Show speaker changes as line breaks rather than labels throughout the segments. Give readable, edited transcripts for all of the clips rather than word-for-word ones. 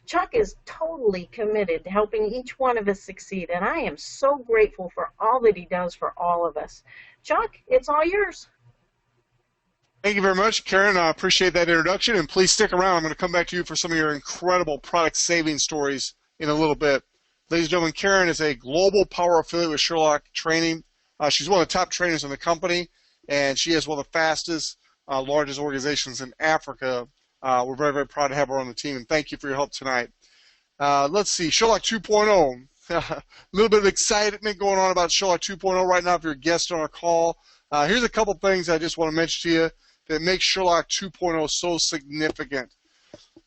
Chuck is totally committed to helping each one of us succeed, and I am so grateful for all that he does for all of us. Chuck, it's all yours.
Thank you very much, Karen. I appreciate that introduction, and please stick around. I'm going to come back to you for some of your incredible product saving stories in a little bit. Ladies and gentlemen, Karen is a global power affiliate with Sherlock Training. She's one of the top trainers in the company, and she is one of the fastest, largest organizations in Africa. We're very, very proud to have her on the team, and thank you for your help tonight. Let's see, Sherlock 2.0. A little bit of excitement going on about Sherlock 2.0 right now if you're a guest on our call. Here's a couple things I just want to mention to you that makes Sherlock 2.0 so significant.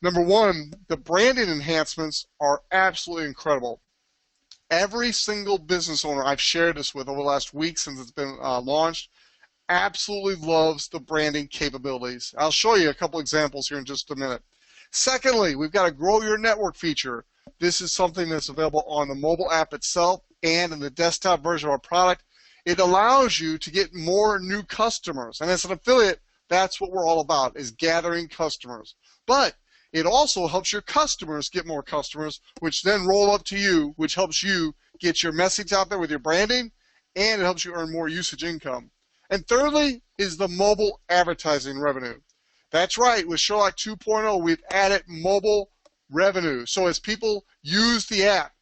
Number one, the branding enhancements are absolutely incredible. Every single business owner I've shared this with over the last week since it's been launched absolutely loves the branding capabilities. I'll show you a couple examples here in just a minute. Secondly, we've got a grow your network feature. This is something that's available on the mobile app itself and in the desktop version of our product. It allows you to get more new customers. And as an affiliate, that's what we're all about, is gathering customers. But it also helps your customers get more customers, which then roll up to you, which helps you get your message out there with your branding, and it helps you earn more usage income. And thirdly is the mobile advertising revenue. That's right, with Sherlock 2.0, we've added mobile revenue. So as people use the app,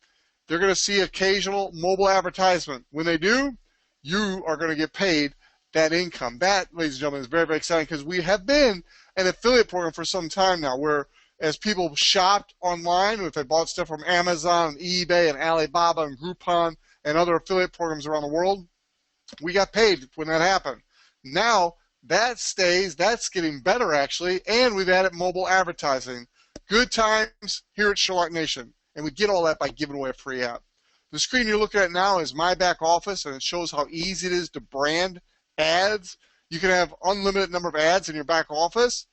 they're going to see occasional mobile advertisement. When they do, you are going to get paid that income. That, ladies and gentlemen, is very, very exciting because we have been an affiliate program for some time now where as people shopped online, if they bought stuff from Amazon and eBay and Alibaba and Groupon and other affiliate programs around the world, we got paid when that happened. Now, that stays, that's getting better actually, and we've added mobile advertising. Good times here at Sherlock Nation, and we get all that by giving away a free app. The screen you're looking at now is my back office, and it shows how easy it is to brand ads. You can have unlimited number of ads in your back office,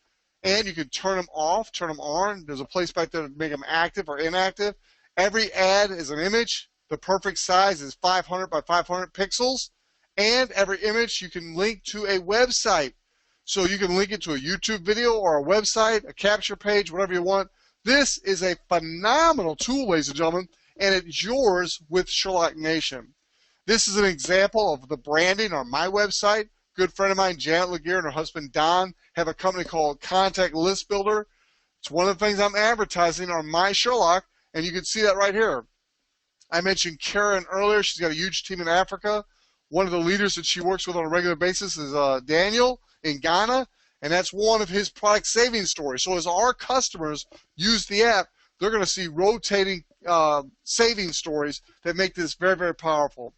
and you can turn them off, turn them on. There's a place back there to make them active or inactive. Every ad is an image. The perfect size is 500 by 500 pixels, and every image you can link to a website. So you can link it to a YouTube video or a website, a capture page, whatever you want. This is a phenomenal tool, ladies and gentlemen, and it's yours with Sherlock Nation. This is an example of the branding on my website. Good friend of mine, Janet Laguerre, and her husband, Don, have a company called Contact List Builder. It's one of the things I'm advertising on my Sherlock, and you can see that right here. I mentioned Karen earlier. She's got a huge team in Africa. One of the leaders that she works with on a regular basis is Daniel in Ghana, and that's one of his product saving stories. So as our customers use the app, they're going to see rotating saving stories that make this very, very powerful.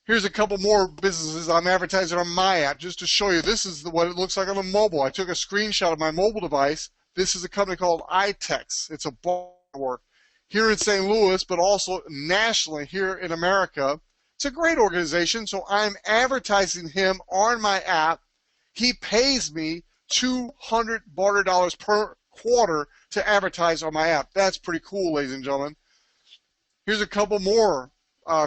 Here's a couple more businesses I'm advertising on my app just to show you. This is what it looks like on the mobile. I took a screenshot of my mobile device. This is a company called iTex. It's a bar network here in St. Louis, but also nationally here in America. It's a great organization, so I'm advertising him on my app. He pays me $200 barter dollars per quarter to advertise on my app. That's pretty cool, ladies and gentlemen. Here's a couple more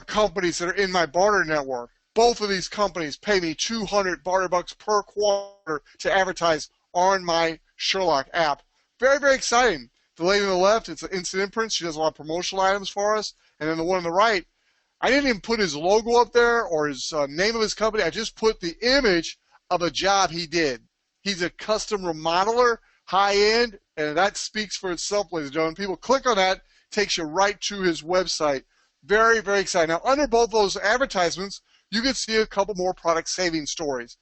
companies that are in my barter network. Both of these companies pay me 200 barter bucks per quarter to advertise on my Sherlock app. Very, very exciting. The lady on the left, it's an instant imprint. She does a lot of promotional items for us. And then the one on the right, I didn't even put his logo up there or his name of his company. I just put the image of a job he did. He's a custom remodeler, high-end, and that speaks for itself, ladies and gentlemen. People click on that, takes you right to his website. Very, very exciting. Now, under both those advertisements, you can see a couple more product saving stories.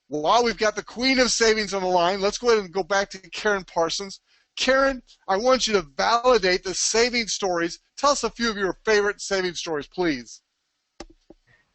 While we've got the queen of savings on the line, let's go ahead and go back to Karen Parsons. Karen, I want you to validate the saving stories. Tell us a few of your favorite saving stories, please.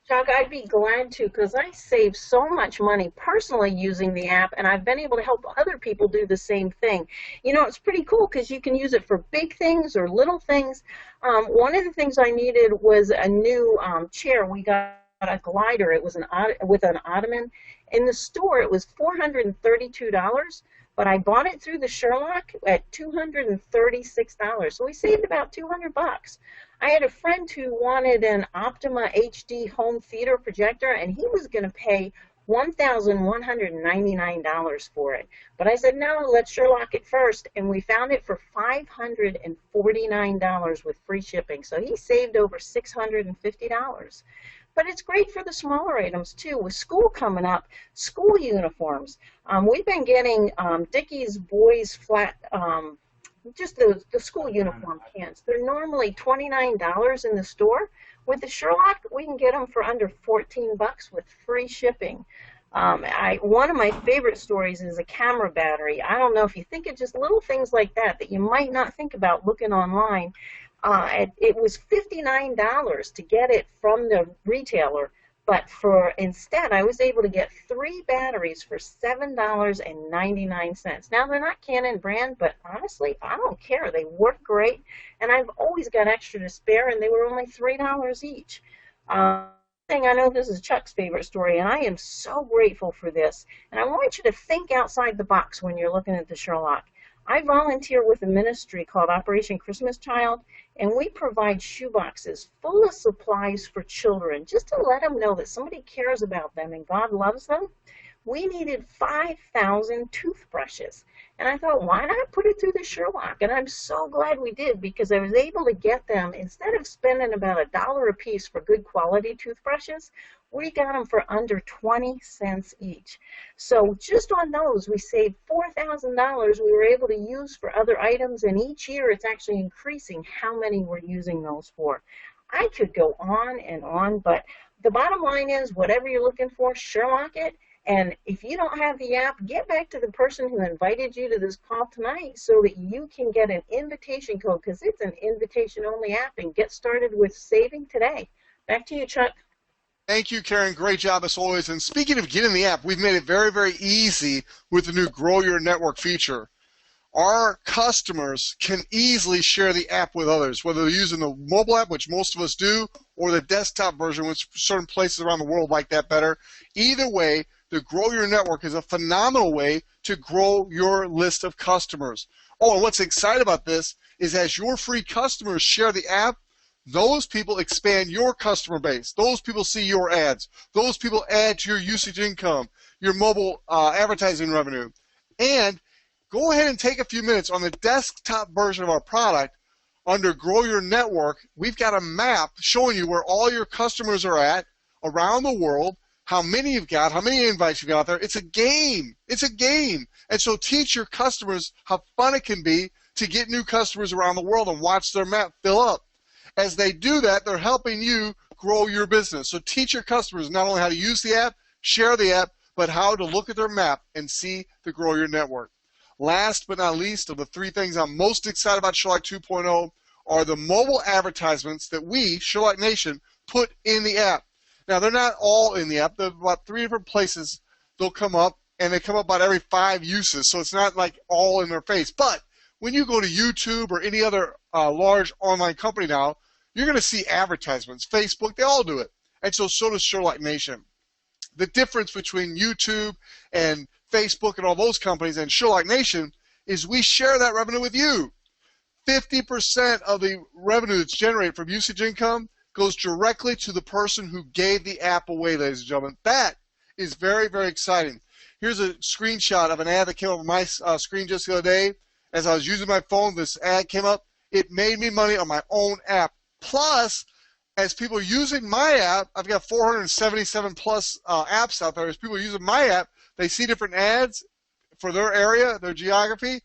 Chuck, I'd be glad to because I save so much money personally using the app, and I've been able to help other people do the same thing. You know, it's pretty cool because you can use it for big things or little things. One of the things I needed was a new chair. We got a glider. It was with an ottoman. In the store, it was $432, but I bought it through the Sherlock at $236. So we saved about 200 bucks. I had a friend who wanted an Optima HD home theater projector, and he was going to pay $1,199 for it. But I said, no, let's Sherlock it first. And we found it for $549 with free shipping. So he saved over $650. But it's great for the smaller items too. With school coming up, school uniforms. We've been getting Dickies boys flat, just the school uniform pants. They're normally $29 in the store. With the Sherlock, we can get them for under 14 bucks with free shipping. One of my favorite stories is a camera battery. I don't know if you think of just little things like that that you might not think about looking online. It was $59 to get it from the retailer, but instead I was able to get 3 batteries for $7.99. Now they're not Canon brand, but honestly, I don't care. They work great, and I've always got extra to spare, and they were only $3 each. I know this is Chuck's favorite story, and I am so grateful for this. And I want you to think outside the box when you're looking at the Sherlock. I volunteer with a ministry called Operation Christmas Child, and we provide shoeboxes full of supplies for children just to let them know that somebody cares about them and God loves them. We needed 5,000 toothbrushes. And I thought, why not put it through the Sherlock? And I'm so glad we did, because I was able to get them, instead of spending about $1 a piece for good quality toothbrushes, we got them for under 20 cents each. So just on those, we saved $4,000 we were able to use for other items, and each year it's actually increasing how many we're using those for. I could go on and on, but the bottom line is, whatever you're looking for, Sherlock it. And if you don't have the app, get back to the person who invited you to this call tonight so that you can get an invitation code, because it's an invitation-only app, and get started with saving today. Back to you, Chuck.
Thank you, Karen. Great job as always. And speaking of getting the app, we've made it very, very easy with the new Grow Your Network feature. Our customers can easily share the app with others, whether they're using the mobile app, which most of us do, or the desktop version, which certain places around the world like that better. Either way, the Grow Your Network is a phenomenal way to grow your list of customers. Oh, and what's exciting about this is as your free customers share the app, those people expand your customer base. Those people see your ads. Those people add to your usage income, your mobile advertising revenue. And go ahead and take a few minutes on the desktop version of our product. Under Grow Your Network, we've got a map showing you where all your customers are at around the world, how many you've got, how many invites you've got out there. It's a game. It's a game. And so teach your customers how fun it can be to get new customers around the world and watch their map fill up. As they do that, they're helping you grow your business. So teach your customers not only how to use the app, share the app, but how to look at their map and see the Grow Your Network. Last but not least, of the 3 things I'm most excited about Sherlock 2.0 are the mobile advertisements that we, Sherlock Nation, put in the app. Now, they're not all in the app. There are about 3 different places they'll come up, and they come up about every 5 uses, so it's not like all in their face. But when you go to YouTube or any other large online company now, you're going to see advertisements. Facebook, they all do it. And so does Sherlock Nation. The difference between YouTube and Facebook and all those companies and Sherlock Nation is we share that revenue with you. 50% of the revenue that's generated from usage income goes directly to the person who gave the app away, ladies and gentlemen. That is very, very exciting. Here's a screenshot of an ad that came up on my screen just the other day. As I was using my phone, this ad came up. It made me money on my own app. Plus, as people are using my app, I've got 477 plus apps out there. As people are using my app, they see different ads for their area, their geography.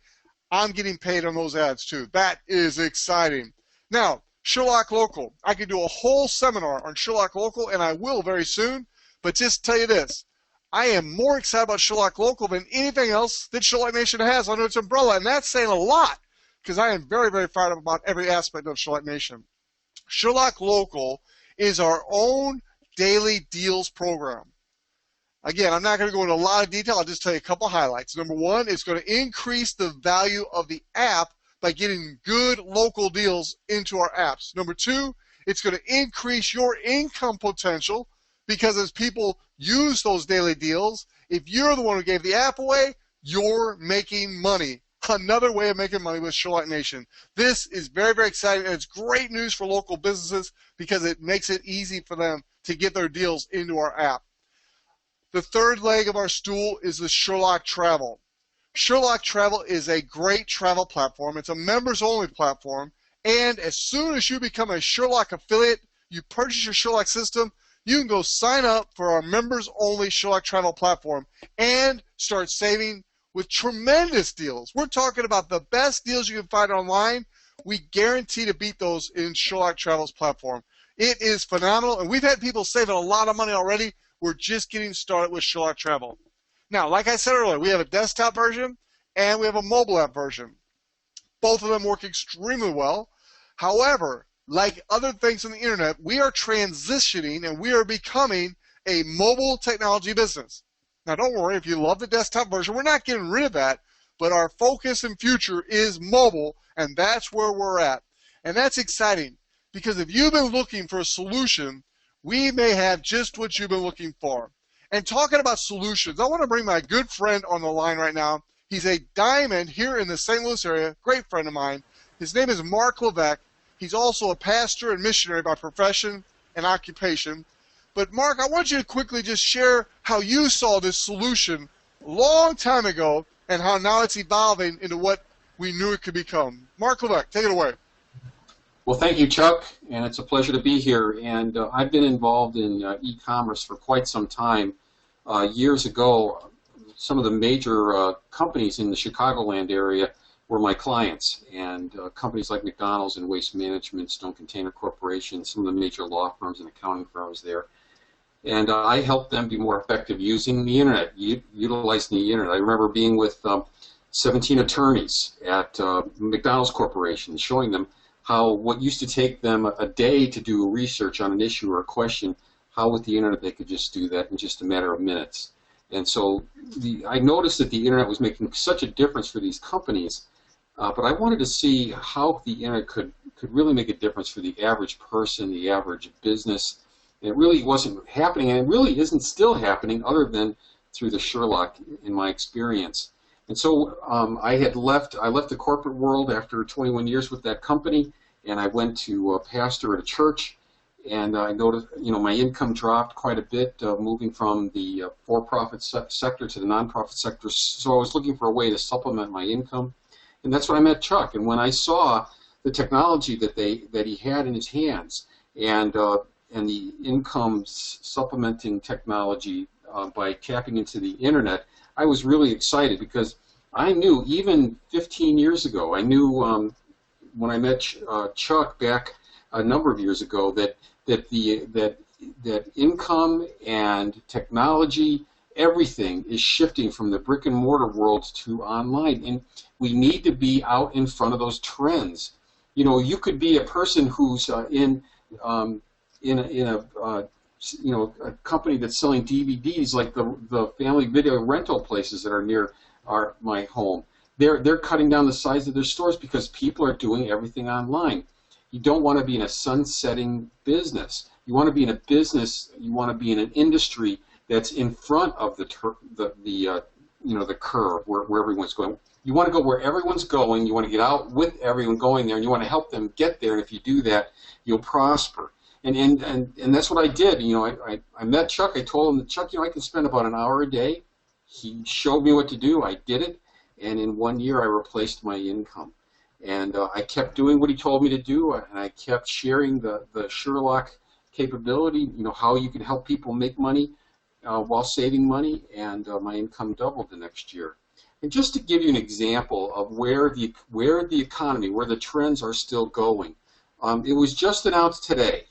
I'm getting paid on those ads too. That is exciting. Now, Sherlock Local. I could do a whole seminar on Sherlock Local, and I will very soon. But just tell you this, I am more excited about Sherlock Local than anything else that Sherlock Nation has under its umbrella, and that's saying a lot because I am very, very fired up about every aspect of Sherlock Nation. Sherlock Local is our own daily deals program. Again, I'm not going to go into a lot of detail. I'll just tell you a couple highlights. Number 1, it's going to increase the value of the app by getting good local deals into our apps. Number 2, it's going to increase your income potential because as people use those daily deals, if you're the one who gave the app away, you're making money. Another way of making money with Sherlock Nation. This is very, very exciting, and it's great news for local businesses because it makes it easy for them to get their deals into our app. The third leg of our stool is the Sherlock Travel. Sherlock Travel is a great travel platform. It's a members-only platform, and as soon as you become a Sherlock affiliate, you purchase your Sherlock system, you can go sign up for our members-only Sherlock Travel platform and start saving with tremendous deals. We're talking about the best deals you can find online. We guarantee to beat those in Sherlock Travel's platform. It is phenomenal, and we've had people saving a lot of money already. We're just getting started with Sherlock Travel. Now, like I said earlier, we have a desktop version and we have a mobile app version. Both of them work extremely well. However, like other things on the internet, we are transitioning and we are becoming a mobile technology business. Now, don't worry, if you love the desktop version, we're not getting rid of that, but our focus and future is mobile, and that's where we're at. And that's exciting, because if you've been looking for a solution, we may have just what you've been looking for. And talking about solutions, I want to bring my good friend on the line right now. He's a diamond here in the St. Louis area, great friend of mine. His name is Mark Levesque. He's also a pastor and missionary by profession and occupation. But Mark, I want you to quickly just share how you saw this solution a long time ago and how now it's evolving into what we knew it could become. Mark Levesque, take it away.
Well, thank you, Chuck, and it's a pleasure to be here. And I've been involved in e-commerce for quite some time. Years ago, some of the major companies in the Chicagoland area were my clients, and companies like McDonald's and Waste Management, Stone Container Corporation, some of the major law firms and accounting firms there. And I helped them be more effective using the internet, utilizing the internet. I remember being with 17 attorneys at McDonald's Corporation, showing them how what used to take them a day to do research on an issue or a question, how with the internet they could just do that in just a matter of minutes. And so I noticed that the internet was making such a difference for these companies, but I wanted to see how the internet could really make a difference for the average person, the average business. And it really wasn't happening, and it really isn't still happening other than through the Sherlock, in my experience. And so I left the corporate world after 21 years with that company, and I went to pastor at a church, and I noticed, my income dropped quite a bit, moving from the for-profit sector to the nonprofit sector. So I was looking for a way to supplement my income, and that's when I met Chuck. And when I saw the technology that he had in his hands, and the income supplementing technology by tapping into the internet, I was really excited, because I knew even 15 years ago, I knew when I met Chuck back a number of years ago that income and technology, everything is shifting from the brick and mortar world to online, and we need to be out in front of those trends. You could be a person who's in a company that's selling DVDs, like the family video rental places that are near my home. They're cutting down the size of their stores because people are doing everything online. You don't want to be in a sunsetting business. You want to be in a business. You want to be in an industry that's in front of the curve where everyone's going. You want to go where everyone's going. You want to get out with everyone going there, and you want to help them get there. And if you do that, you'll prosper. And that's what I did. I met Chuck. I told him, Chuck, I can spend about an hour a day. He showed me what to do. I did it, and in 1 year I replaced my income. And I kept doing what he told me to do, and I kept sharing the Sherlock capability, how you can help people make money while saving money, and my income doubled the next year. And just to give you an example of where the economy, where the trends are still going, it was just announced today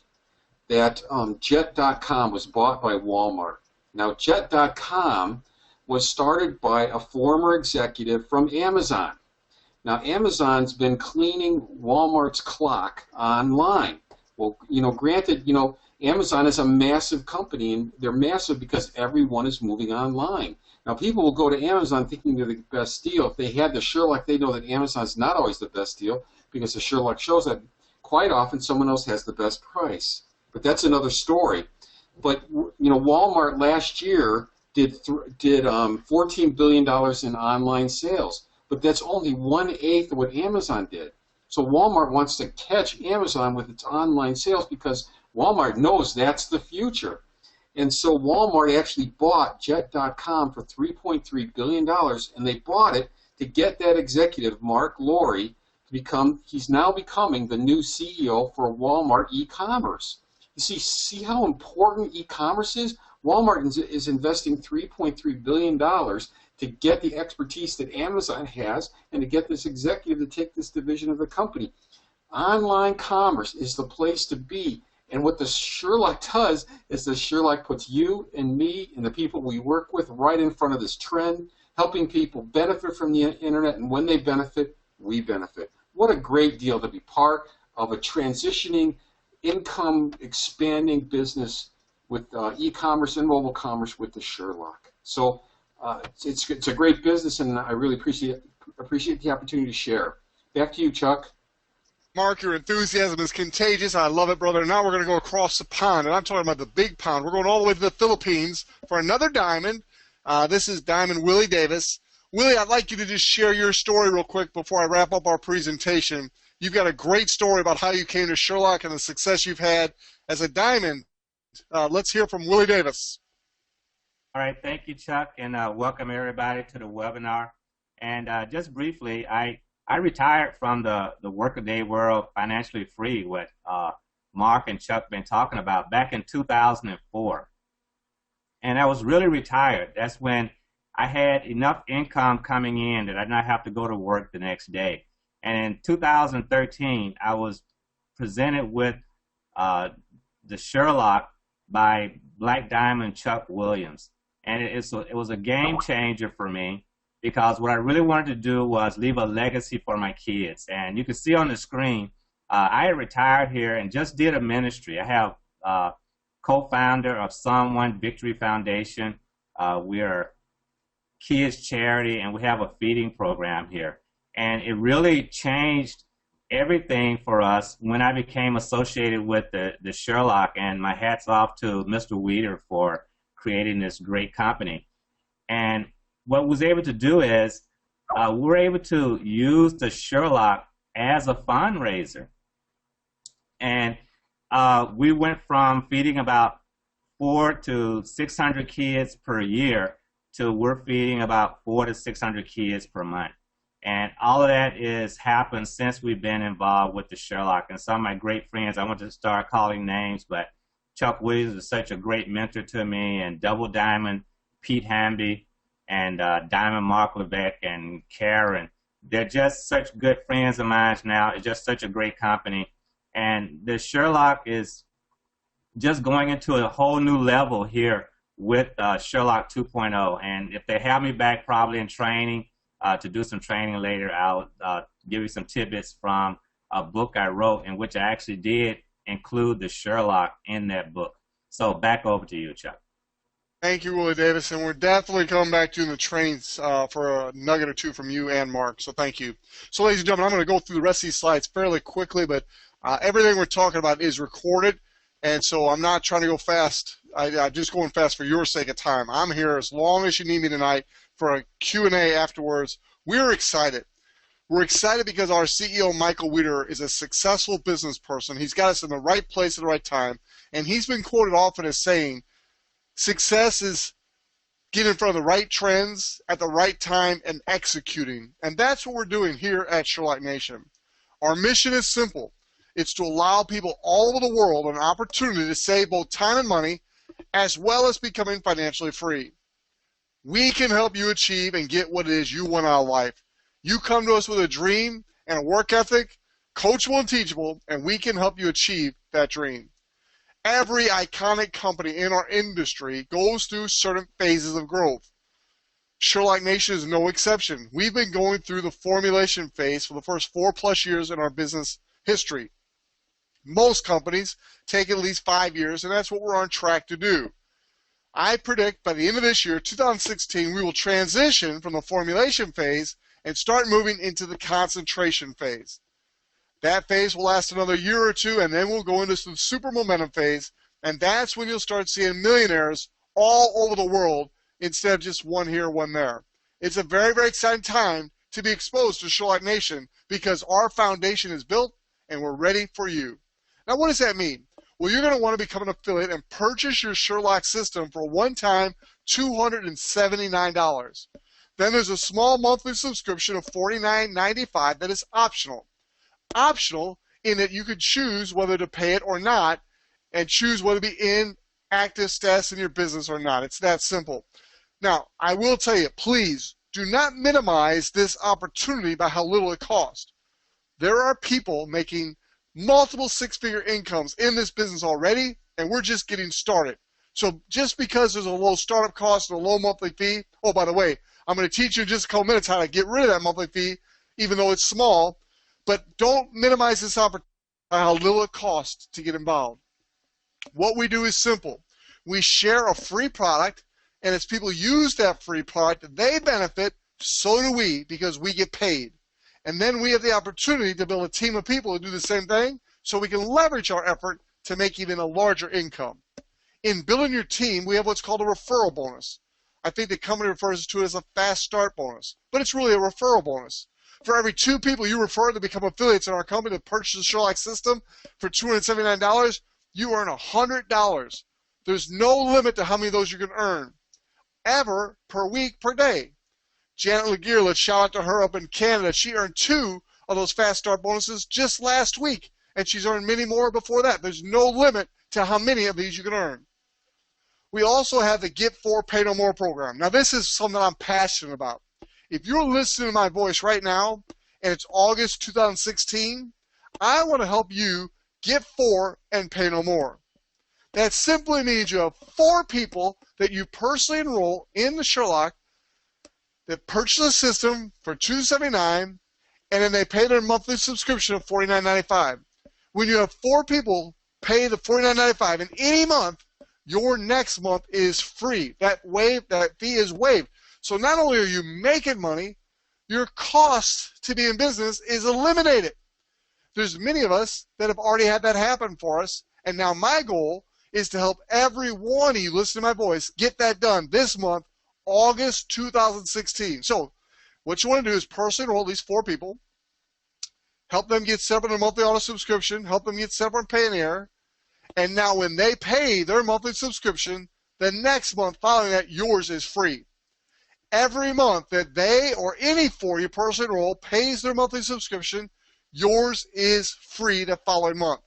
that Jet.com was bought by Walmart. Now, Jet.com was started by a former executive from Amazon. Now, Amazon's been cleaning Walmart's clock online. Well, granted, Amazon is a massive company, and they're massive because everyone is moving online. Now, people will go to Amazon thinking they're the best deal. If they had the Sherlock, they know that Amazon's not always the best deal, because the Sherlock shows that quite often someone else has the best price. But that's another story. But Walmart last year did $14 billion in online sales, but that's only 1/8 of what Amazon did. So Walmart wants to catch Amazon with its online sales because Walmart knows that's the future. And so Walmart actually bought Jet.com for $3.3 billion, and they bought it to get that executive, Mark Lowry, he's now becoming the new CEO for Walmart e-commerce. You see how important e-commerce is? Walmart is investing $3.3 billion to get the expertise that Amazon has and to get this executive to take this division of the company. Online commerce is the place to be. And what the Sherlock does is the Sherlock puts you and me and the people we work with right in front of this trend, helping people benefit from the internet, and when they benefit, we benefit. What a great deal to be part of a transitioning, income expanding business with e-commerce and mobile commerce with the Sherlock. So it's a great business, and I really appreciate the opportunity to share. Back to you, Chuck.
Mark, your enthusiasm is contagious. I love it, brother. Now we're going to go across the pond, and I'm talking about the big pond. We're going all the way to the Philippines for another diamond. This is Diamond Willie Davis. Willie, I'd like you to just share your story real quick before I wrap up our presentation. You've got a great story about how you came to Sherlock and the success you've had as a diamond. Let's hear from Willie Davis.
All right, thank you, Chuck, and welcome everybody to the webinar. And just briefly, I retired from the workaday world financially free, what Mark and Chuck been talking about, back in 2004. And I was really retired. That's when I had enough income coming in that I did not have to go to work the next day. And in 2013, I was presented with the Sherlock by Black Diamond Chuck Williams. And it was a game changer for me, because what I really wanted to do was leave a legacy for my kids. And you can see on the screen, I had retired here and just did a ministry. I have co-founder of Psalm 1 Victory Foundation. We are kids charity, and we have a feeding program here. And it really changed everything for us when I became associated with the Sherlock, and my hat's off to Mr. Weeder for creating this great company. And what we was able to do is we were able to use the Sherlock as a fundraiser. And we went from feeding about 400 to 600 kids per year to we're feeding about 400 to 600 kids per month. And all of that is happened since we've been involved with the Sherlock. And some of my great friends, I want to start calling names, but Chuck Williams is such a great mentor to me, and Double Diamond Pete Hamby, and Diamond Mark Levesque and Karen. They're just such good friends of mine now. It's just such a great company. And the Sherlock is just going into a whole new level here with Sherlock 2.0. And if they have me back probably in training, to do some training later, I'll give you some tidbits from a book I wrote in which I actually did include the Sherlock in that book. So back over to you, Chuck.
Thank you, Willie Davis, and we're definitely coming back to the trainings for a nugget or two from you and Mark, so thank you. So, ladies and gentlemen, I'm going to go through the rest of these slides fairly quickly, but everything we're talking about is recorded, and so I'm not trying to go fast. I'm just going fast for your sake of time. I'm here as long as you need me tonight for a Q&A afterwards. We're excited. We're excited because our CEO, Michael Weeder, is a successful business person. He's got us in the right place at the right time, and he's been quoted often as saying, success is getting in front of the right trends at the right time and executing. And that's what we're doing here at Sherlock Nation. Our mission is simple. It's to allow people all over the world an opportunity to save both time and money, as well as becoming financially free. We can help you achieve and get what it is you want out of life. You come to us with a dream and a work ethic, coachable and teachable, and we can help you achieve that dream. Every iconic company in our industry goes through certain phases of growth. Sherlock Nation is no exception. We've been going through the formulation phase for the first 4+ years in our business history. Most companies take at least 5 years, and that's what we're on track to do. I predict by the end of this year, 2016, we will transition from the formulation phase and start moving into the concentration phase. That phase will last another year or two, and then we'll go into the super momentum phase, and that's when you'll start seeing millionaires all over the world instead of just one here, one there. It's a very, very exciting time to be exposed to Sherlock Nation because our foundation is built and we're ready for you. Now, what does that mean? Well, you're going to want to become an affiliate and purchase your Sherlock system for a one-time $279. Then there's a small monthly subscription of $49.95 that is optional. Optional in that you could choose whether to pay it or not, and choose whether to be in active status in your business or not. It's that simple. Now, I will tell you, please do not minimize this opportunity by how little it costs. There are people making multiple six-figure incomes in this business already, and we're just getting started. So just because there's a low startup cost and a low monthly fee, oh, by the way, I'm going to teach you in just a couple minutes how to get rid of that monthly fee, even though it's small, but don't minimize this opportunity by how little it costs to get involved. What we do is simple. We share a free product, and as people use that free product, they benefit, so do we, because we get paid. And then we have the opportunity to build a team of people who do the same thing, so we can leverage our effort to make even a larger income. In building your team, we have what's called a referral bonus. I think the company refers to it as a fast start bonus, but it's really a referral bonus. For every 2 people you refer to become affiliates in our company to purchase the Sherlock system for $279, you earn $100. There's no limit to how many of those you can earn, ever, per week, per day. Janet Laguerre, let's shout out to her up in Canada. She earned 2 of those fast start bonuses just last week, and she's earned many more before that. There's no limit to how many of these you can earn. We also have the Get 4, Pay No More program. Now, this is something I'm passionate about. If you're listening to my voice right now, and it's August 2016, I want to help you get 4 and pay no more. That simply means you have 4 people that you personally enroll in the Sherlock that purchase a system for $279, and then they pay their monthly subscription of $49.95. When you have 4 people pay the $49.95 in any month, your next month is free. That fee is waived. So not only are you making money, your cost to be in business is eliminated. There's many of us that have already had that happen for us, and now my goal is to help every one of you listen to my voice get that done this month, August 2016. So what you want to do is personally enroll these 4 people, help them get set up on a monthly auto subscription, help them get set up on Payoneer, and now when they pay their monthly subscription, the next month following that, yours is free. Every month that they or any 4 you personally enroll pays their monthly subscription, yours is free the following month.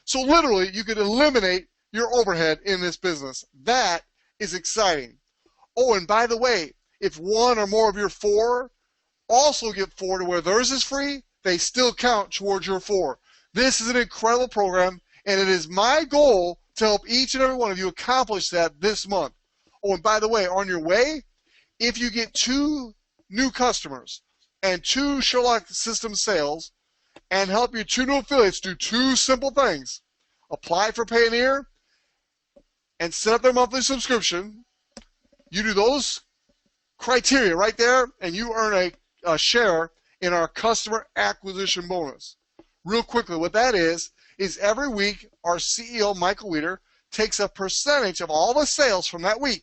So literally, you could eliminate your overhead in this business. That is exciting. Oh, and by the way, if 1 or more of your 4 also get 4 to where theirs is free, they still count towards your 4. This is an incredible program, and it is my goal to help each and every one of you accomplish that this month. Oh, and by the way, on your way, if you get 2 new customers and 2 Sherlock system sales and help your 2 new affiliates do 2 simple things, apply for Payoneer and set up their monthly subscription, you do those criteria right there, and you earn a share in our customer acquisition bonus. Real quickly, what that is every week our CEO, Michael Weeder, takes a percentage of all the sales from that week.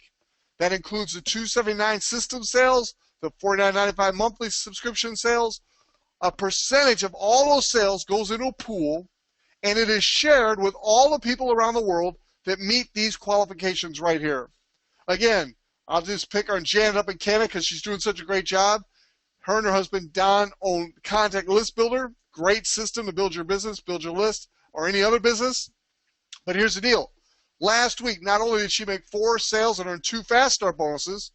That includes the $279 system sales, the $49.95 monthly subscription sales. A percentage of all those sales goes into a pool, and it is shared with all the people around the world that meet these qualifications right here. Again, I'll just pick on Janet up in Canada because she's doing such a great job. Her and her husband Don own Contact List Builder. Great system to build your business, build your list, or any other business. But here's the deal. Last week, not only did she make 4 sales and earn 2 fast start bonuses,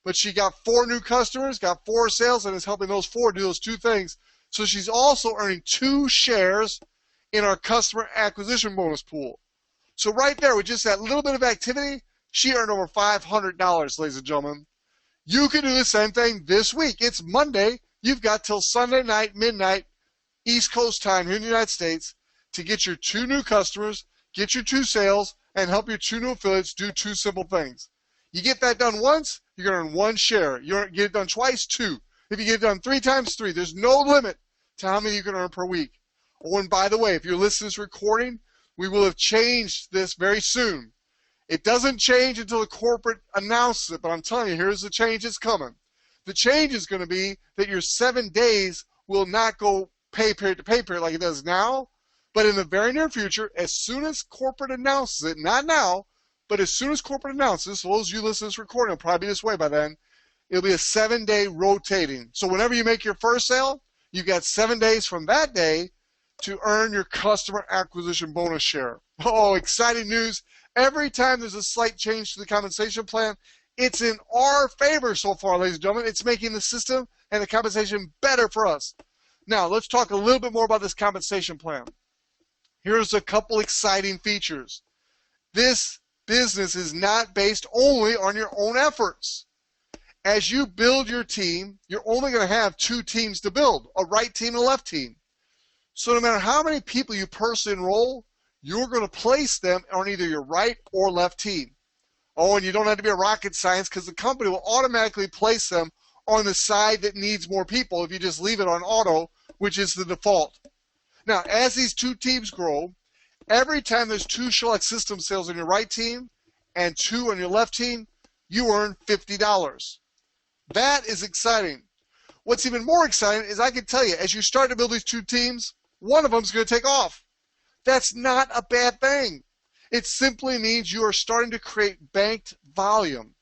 but she got 4 new customers, got 4 sales, and is helping those 4 do those 2 things. So she's also earning 2 shares in our customer acquisition bonus pool. So right there, with just that little bit of activity, she earned over $500, ladies and gentlemen. You can do the same thing this week. It's Monday. You've got till Sunday night, midnight, East Coast time here in the United States to get your 2 new customers, get your 2 sales, and help your 2 new affiliates do 2 simple things. You get that done once, you're going to earn 1 share. You get it done twice, 2. If you get it done 3 times, 3. There's no limit to how many you can earn per week. Oh, and by the way, if you're listening to this recording, we will have changed this very soon. It doesn't change until the corporate announces it, but I'm telling you, here's the change that's coming. The change is going to be that your 7 days will not go pay period to pay period like it does now, But in the very near future, as soon as corporate announces it, not now, but as soon as corporate announces, so those of you listening to this recording will probably be this way by then, it'll be a 7-day rotating. So whenever you make your first sale, you've got 7 days from that day to earn your customer acquisition bonus share. Oh, exciting news. Every time there's a slight change to the compensation plan, it's in our favor so far, ladies and gentlemen. It's making the system and the compensation better for us. Now, let's talk a little bit more about this compensation plan. Here's a couple exciting features. This business is not based only on your own efforts. As you build your team, you're only going to have 2 teams to build, a right team and a left team. So no matter how many people you personally enroll, you're going to place them on either your right or left team. Oh, and you don't have to be a rocket science because the company will automatically place them on the side that needs more people if you just leave it on auto, which is the default. Now, as these 2 teams grow, every time there's 2 Sherlock system sales on your right team and 2 on your left team, you earn $50. That is exciting. What's even more exciting is I can tell you, as you start to build these 2 teams, one of them is going to take off. That's not a bad thing. It simply means you are starting to create banked volume.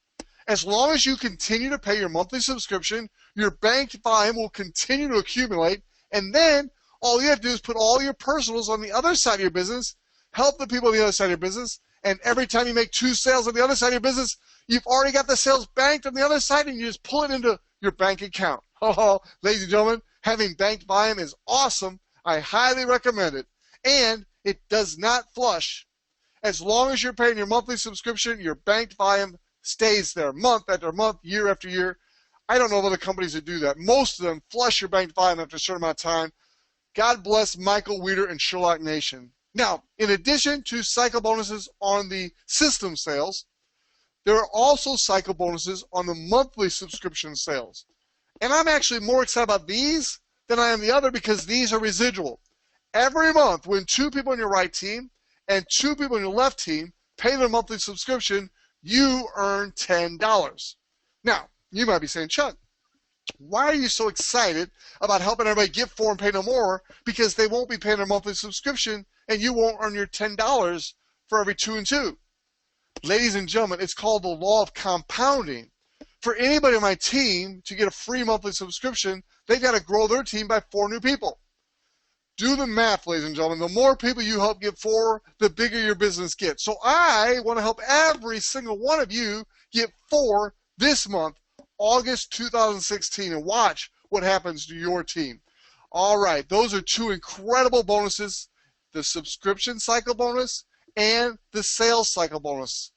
As long as you continue to pay your monthly subscription, your banked volume will continue to accumulate, and then all you have to do is put all your personals on the other side of your business, help the people on the other side of your business, and every time you make 2 sales on the other side of your business, you've already got the sales banked on the other side, and you just pull it into your bank account. Oh, ladies and gentlemen, having banked volume is awesome. I highly recommend it. And it does not flush. As long as you're paying your monthly subscription, your banked volume stays there month after month, year after year. I don't know of other companies that do that. Most of them flush your banked volume after a certain amount of time. God bless Michael Weeder and Sherlock Nation. Now, in addition to cycle bonuses on the system sales, there are also cycle bonuses on the monthly subscription sales. And I'm actually more excited about these than I am the other because these are residual. Every month, when 2 people on your right team and 2 people on your left team pay their monthly subscription, you earn $10. Now, you might be saying, Chuck, why are you so excited about helping everybody get 4 and pay no more? Because they won't be paying their monthly subscription and you won't earn your $10 for every 2 and 2. Ladies and gentlemen, it's called the law of compounding. For anybody on my team to get a free monthly subscription, they've got to grow their team by 4 new people. Do the math, ladies and gentlemen. The more people you help get 4, the bigger your business gets. So I want to help every single one of you get 4 this month, August 2016, and watch what happens to your team. All right, those are 2 incredible bonuses, the subscription cycle bonus and the sales cycle bonus.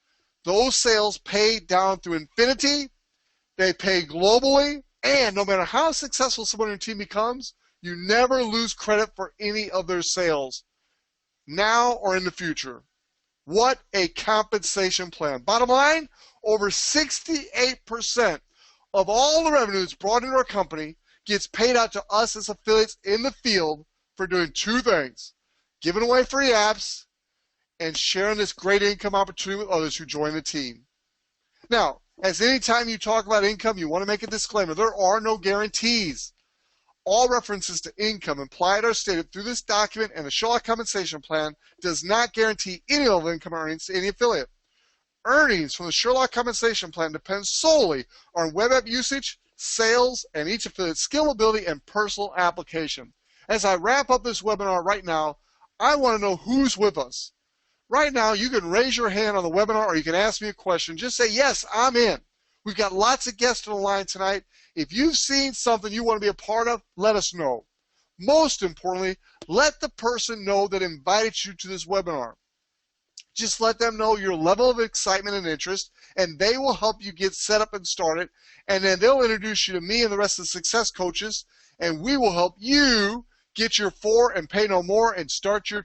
Those sales pay down through infinity. They pay globally, and no matter how successful someone on your team becomes, you never lose credit for any of their sales, now or in the future. What a compensation plan. Bottom line, over 68% of all the revenue that's brought into our company gets paid out to us as affiliates in the field for doing 2 things: giving away free apps and sharing this great income opportunity with others who join the team. Now, as any time you talk about income, you want to make a disclaimer. There are no guarantees. All references to income implied or stated through this document and the Sherlock Compensation Plan does not guarantee any level of income earnings to any affiliate. Earnings from the Sherlock Compensation Plan depend solely on web app usage, sales, and each affiliate's skill, ability, and personal application. As I wrap up this webinar right now, I want to know who's with us. Right now, you can raise your hand on the webinar or you can ask me a question. Just say, yes, I'm in. We've got lots of guests on the line tonight. If you've seen something you want to be a part of, let us know. Most importantly, let the person know that invited you to this webinar. Just let them know your level of excitement and interest, and they will help you get set up and started, and then they'll introduce you to me and the rest of the success coaches, and we will help you get your 4 and pay no more and start your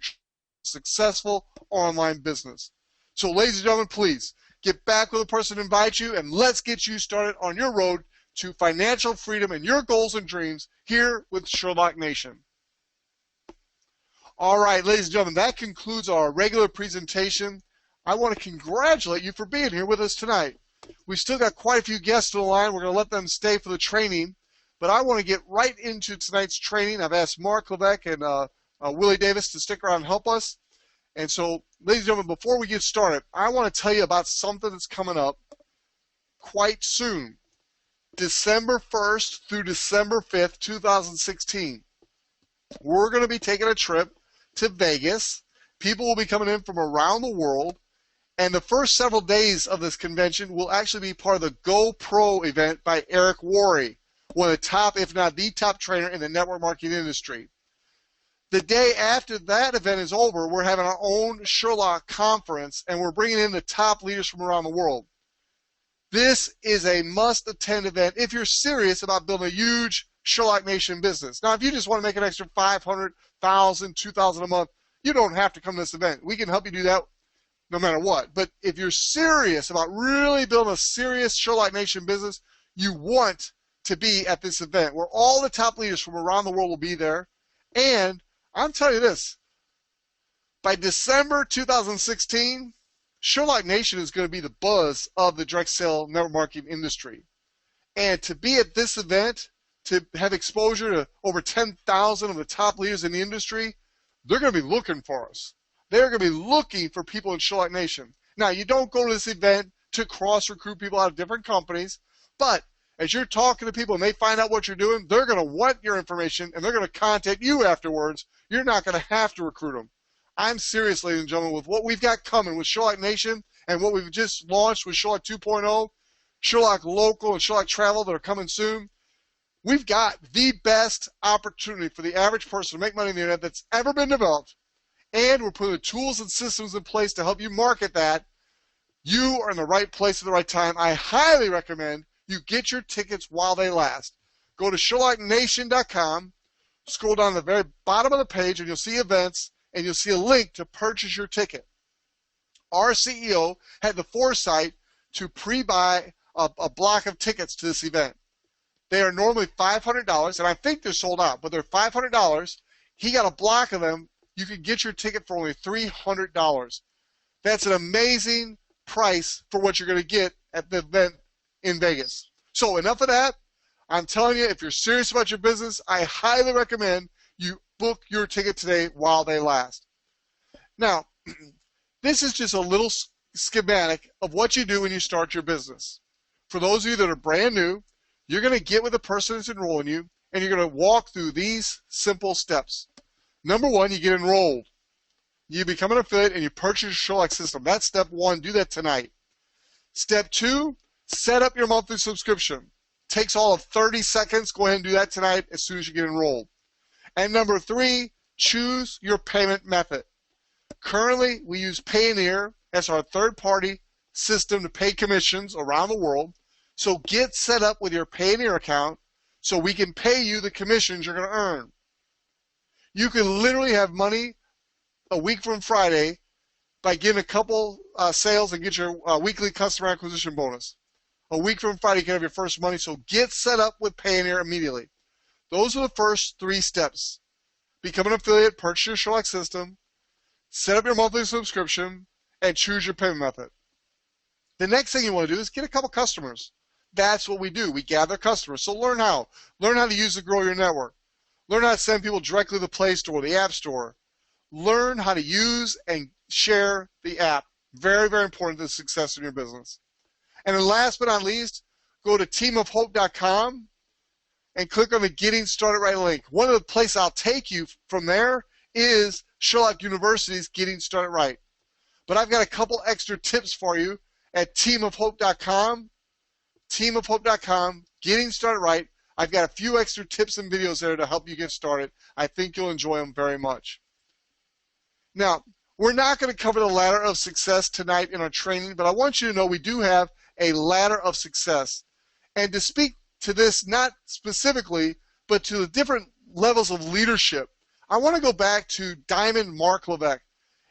successful online business. So ladies and gentlemen, please get back with the person who invites you, and let's get you started on your road to financial freedom and your goals and dreams here with Sherlock Nation. All right, ladies and gentlemen, that concludes our regular presentation. I want to congratulate you for being here with us tonight. We've still got quite a few guests on the line. We're going to let them stay for the training, but I want to get right into tonight's training. I've asked Mark Levesque and Willie Davis to stick around and help us. And so, ladies and gentlemen, before we get started, I want to tell you about something that's coming up quite soon. December 1st through December 5th, 2016. We're going to be taking a trip to Vegas. People will be coming in from around the world. And the first several days of this convention will actually be part of the GoPro event by Eric Worre, one of the top, if not the top trainer in the network marketing industry. The day after that event is over, we're having our own Sherlock conference, and we're bringing in the top leaders from around the world. This is a must-attend event if you're serious about building a huge Sherlock Nation business. Now, if you just want to make an extra $500, $1,000, $2,000 a month, you don't have to come to this event. We can help you do that no matter what. But if you're serious about really building a serious Sherlock Nation business, you want to be at this event where all the top leaders from around the world will be there. And I'm telling you this, by December 2016, Sherlock Nation is going to be the buzz of the direct sale network marketing industry. And to be at this event, to have exposure to over 10,000 of the top leaders in the industry, they're going to be looking for us. They're going to be looking for people in Sherlock Nation. Now, you don't go to this event to cross-recruit people out of different companies, but as you're talking to people and they find out what you're doing, they're going to want your information and they're going to contact you afterwards. You're not going to have to recruit them. I'm serious, ladies and gentlemen, with what we've got coming with Sherlock Nation and what we've just launched with Sherlock 2.0, Sherlock Local and Sherlock Travel that are coming soon. We've got the best opportunity for the average person to make money on the internet that's ever been developed. And we're putting the tools and systems in place to help you market that. You are in the right place at the right time. I highly recommend you get your tickets while they last. Go to SherlockNation.com, scroll down to the very bottom of the page, and you'll see events, and you'll see a link to purchase your ticket. Our CEO had the foresight to pre-buy a block of tickets to this event. They are normally $500, and I think they're sold out, but they're $500. He got a block of them. You can get your ticket for only $300. That's an amazing price for what you're going to get at the event in Vegas. So enough of that. I'm telling you, if you're serious about your business, I highly recommend you book your ticket today while they last. Now, this is just a little schematic of what you do when you start your business. For those of you that are brand new, you're going to get with the person that's enrolling you, and you're going to walk through these simple steps. Number one, you get enrolled. You become an affiliate and you purchase your Sherlock system. That's step one. Do that tonight. Step two, set up your monthly subscription. Takes all of 30 seconds. Go ahead and do that tonight as soon as you get enrolled. And number three, choose your payment method. Currently, we use Payoneer as our third-party system to pay commissions around the world. So get set up with your Payoneer account so we can pay you the commissions you're going to earn. You can literally have money a week from Friday by getting a couple sales and get your weekly customer acquisition bonus. A week from Friday, you can have your first money, so get set up with Payoneer immediately. Those are the first three steps. Become an affiliate, purchase your Sherlock system, set up your monthly subscription, and choose your payment method. The next thing you want to do is get a couple customers. That's what we do. We gather customers. So learn how. Learn how to use to grow your network. Learn how to send people directly to the Play Store or the App Store. Learn how to use and share the app. Very, very important to the success of your business. And then last but not least, go to teamofhope.com and click on the Getting Started Right link. One of the places I'll take you from there is Sherlock University's Getting Started Right. But I've got a couple extra tips for you at teamofhope.com. Teamofhope.com, Getting Started Right. I've got a few extra tips and videos there to help you get started. I think you'll enjoy them very much. Now, we're not going to cover the ladder of success tonight in our training, but I want you to know we do have a ladder of success. And to speak to this, not specifically, but to the different levels of leadership, I want to go back to Diamond Mark Levesque.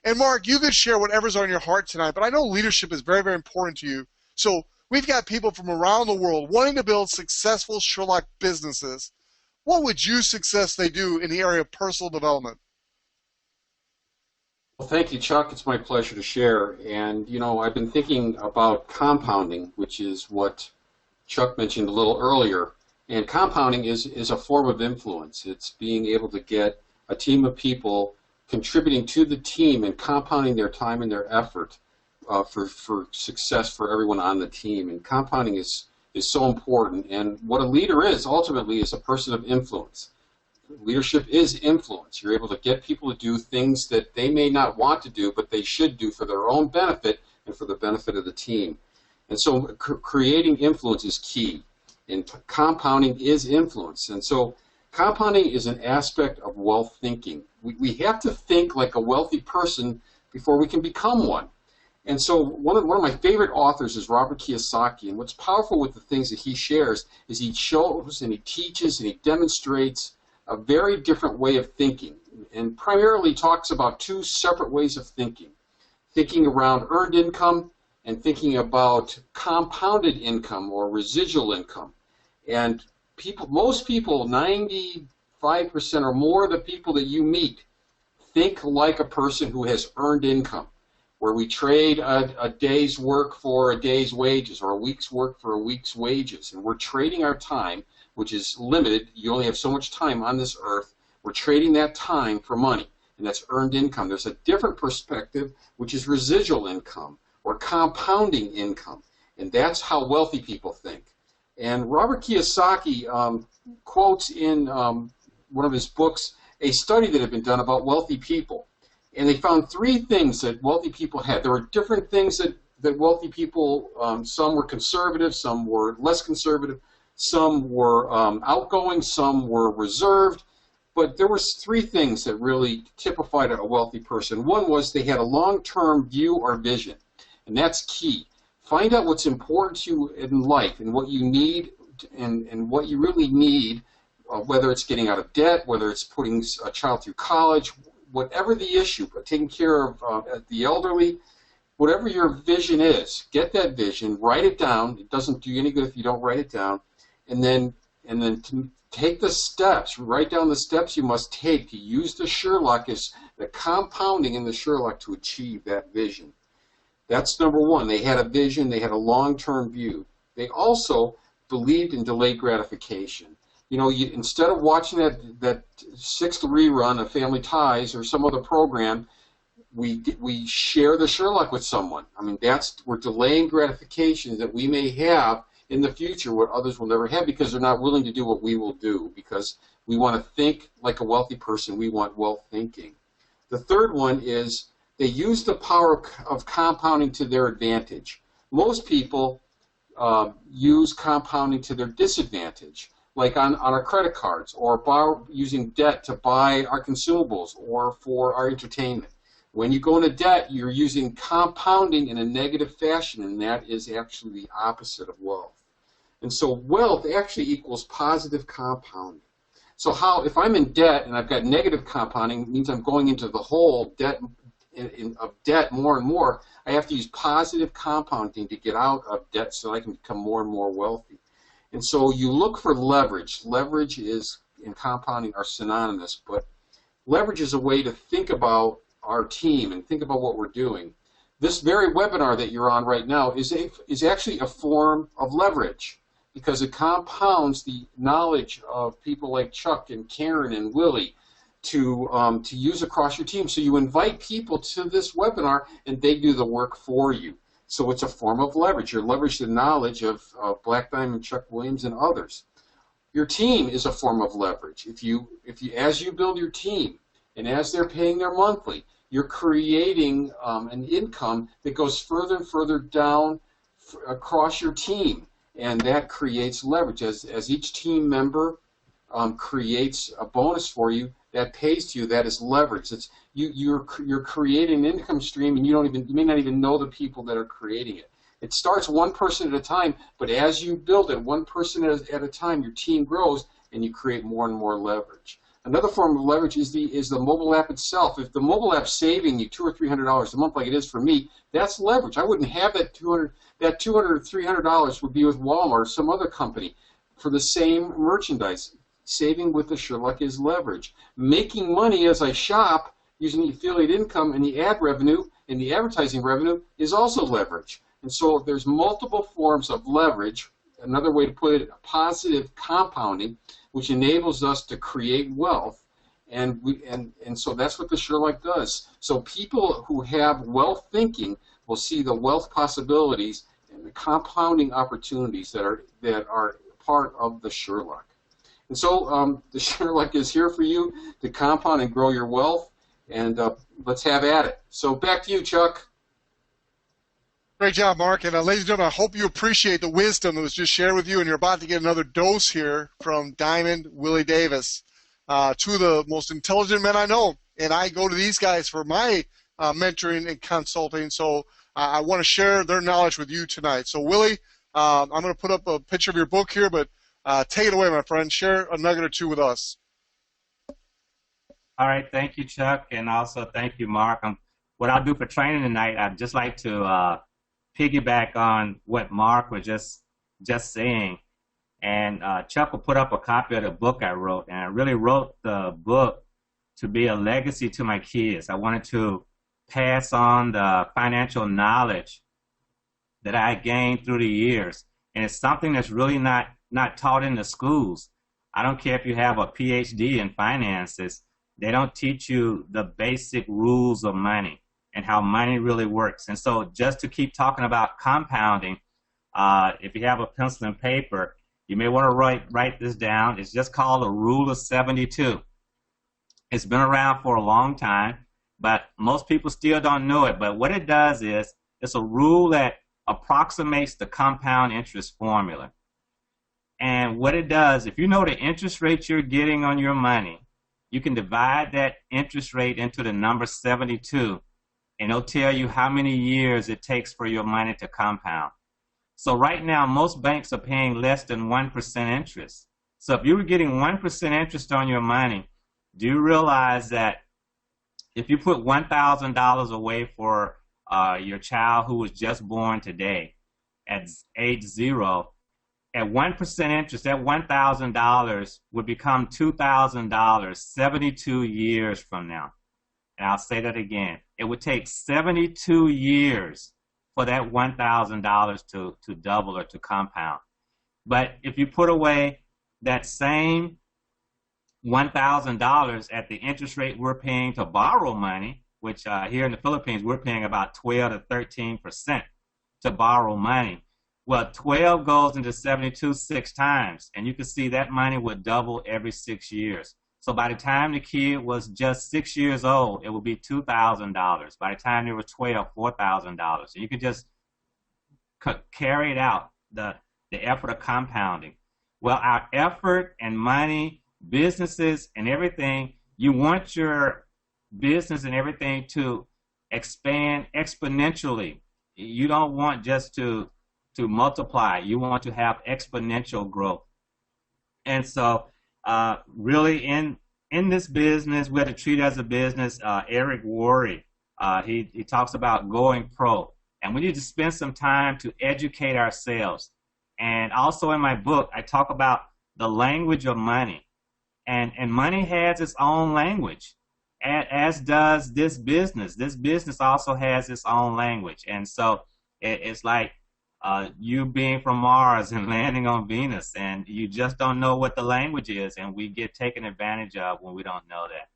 And Mark, you can share whatever's on your heart tonight, but I know leadership is very, very important to you. So we've got people from around the world wanting to build successful Sherlock businesses. What would you suggest they do in the area of personal development?
Well, thank you, Chuck. It's my pleasure to share. And, you know, I've been thinking about compounding, which is what Chuck mentioned a little earlier. And compounding is a form of influence. It's being able to get a team of people contributing to the team and compounding their time and their effort for success for everyone on the team. And compounding is so important. And what a leader is ultimately is a person of influence. Leadership is influence. You're able to get people to do things that they may not want to do, but they should do for their own benefit and for the benefit of the team. And so creating influence is key. And compounding is influence. And so compounding is an aspect of wealth thinking. We have to think like a wealthy person before we can become one. And so one of my favorite authors is Robert Kiyosaki. And what's powerful with the things that he shares is he shows and he teaches and he demonstrates a very different way of thinking, and primarily talks about two separate ways of thinking. Thinking around earned income and thinking about compounded income or residual income. And most people, 95% or more of the people that you meet, think like a person who has earned income, where we trade a day's work for a day's wages or a week's work for a week's wages. And we're trading our time, which is limited. You only have so much time on this earth. We're trading that time for money, and that's earned income. There's a different perspective, which is residual income or compounding income, and that's how wealthy people think. And Robert Kiyosaki quotes in one of his books a study that had been done about wealthy people, and they found three things that wealthy people had. There were different things that wealthy people, some were conservative, some were less conservative, some were outgoing, some were reserved, but there were three things that really typified a wealthy person. One was they had a long-term view or vision, and that's key. Find out what's important to you in life and what you need and what you really need, whether it's getting out of debt, whether it's putting a child through college, whatever the issue, but taking care of the elderly, whatever your vision is, get that vision, write it down. It doesn't do you any good if you don't write it down. And then to take the steps, write down the steps you must take to use the Sherlock as the compounding in the Sherlock to achieve that vision. That's number one. They had a vision. They had a long-term view. They also believed in delayed gratification. You know, instead of watching that sixth rerun of Family Ties or some other program, we share the Sherlock with someone. I mean, we're delaying gratification that we may have in the future what others will never have because they're not willing to do what we will do because we want to think like a wealthy person. We want wealth thinking. The third one is they use the power of compounding to their advantage. Most people use compounding to their disadvantage, like on our credit cards or using debt to buy our consumables or for our entertainment. When you go into debt, you're using compounding in a negative fashion, and that is actually the opposite of wealth. And so wealth actually equals positive compounding. So if I'm in debt and I've got negative compounding, it means I'm going into the hole of debt more and more. I have to use positive compounding to get out of debt so I can become more and more wealthy. And so you look for leverage. Leverage and compounding are synonymous, but leverage is a way to think about our team and think about what we're doing. This very webinar that you're on right now is actually a form of leverage because it compounds the knowledge of people like Chuck and Karen and Willie to use across your team. So you invite people to this webinar and they do the work for you. So it's a form of leverage. You leverage the knowledge of Black Diamond, Chuck Williams, and others. Your team is a form of leverage. As you build your team and as they're paying their monthly, you're creating an income that goes further and further down across your team, and that creates leverage. As each team member creates a bonus for you that pays to you, that is leverage. You're creating an income stream, and you may not even know the people that are creating it. It starts one person at a time, but as you build it, one person at a time, your team grows, and you create more and more leverage. Another form of leverage is the mobile app itself. If the mobile app's saving you $200 or $300 a month, like it is for me, that's leverage. I wouldn't have that $200 or $300 would be with Walmart or some other company for the same merchandise. Saving with the Sherlock is leverage. Making money as I shop using the affiliate income and the ad revenue and the advertising revenue is also leverage. And so there's multiple forms of leverage. Another way to put it, positive compounding, which enables us to create wealth. and so that's what the Sherlock does. So people who have wealth thinking will see the wealth possibilities and the compounding opportunities that are part of the Sherlock. And so the Sherlock is here for you to compound and grow your wealth, and let's have at it. So back to you, Chuck.
Great job, Mark. And ladies and gentlemen, I hope you appreciate the wisdom that was just shared with you, and you're about to get another dose here from Diamond Willie Davis, two of the most intelligent men I know. And I go to these guys for my mentoring and consulting, so I want to share their knowledge with you tonight. So, Willie, I'm going to put up a picture of your book here, but take it away, my friend. Share a nugget or two with us.
All right, thank you, Chuck, and also thank you, Mark. What I'll do for training tonight, I'd just like to piggyback on what Mark was just saying, and Chuck will put up a copy of the book I wrote, and I really wrote the book to be a legacy to my kids. I wanted to pass on the financial knowledge that I gained through the years, and it's something that's really not taught in the schools. I don't care if you have a PhD in finances, they don't teach you the basic rules of money and how money really works. And so just to keep talking about compounding, if you have a pencil and paper, you may want to write this down. It's just called the Rule of 72. It's been around for a long time, but most people still don't know it. But what it does is it's a rule that approximates the compound interest formula. And what it does, if you know the interest rate you're getting on your money, you can divide that interest rate into the number 72, and it'll tell you how many years it takes for your money to compound. So right now, most banks are paying less than 1% interest. So if you were getting 1% interest on your money, do you realize that if you put $1,000 away for your child who was just born today at age 0, at 1% interest, that $1,000 would become $2,000 72 years from now. And I'll say that again. It would take 72 years for that $1,000 to double or to compound. But if you put away that same $1,000 at the interest rate we're paying to borrow money, which here in the Philippines we're paying about 12 to 13% to borrow money. Well, 12 goes into 72 6 times, and you can see that money would double every 6 years. So by the time the kid was just 6 years old, it would be $2,000. By the time they were 12, $4,000. And you could just carry it out, the effort of compounding. Well, our effort and money, businesses and everything, you want your business and everything to expand exponentially. You don't want just to multiply. You want to have exponential growth. And so really in this business, we have to treat it as a business. Eric Worre, he talks about going pro. And we need to spend some time to educate ourselves. And also in my book, I talk about the language of money. And money has its own language, as does this business. This business also has its own language. And so it's like you being from Mars and landing on Venus, and you just don't know what the language is, and we get taken advantage of when we don't know that.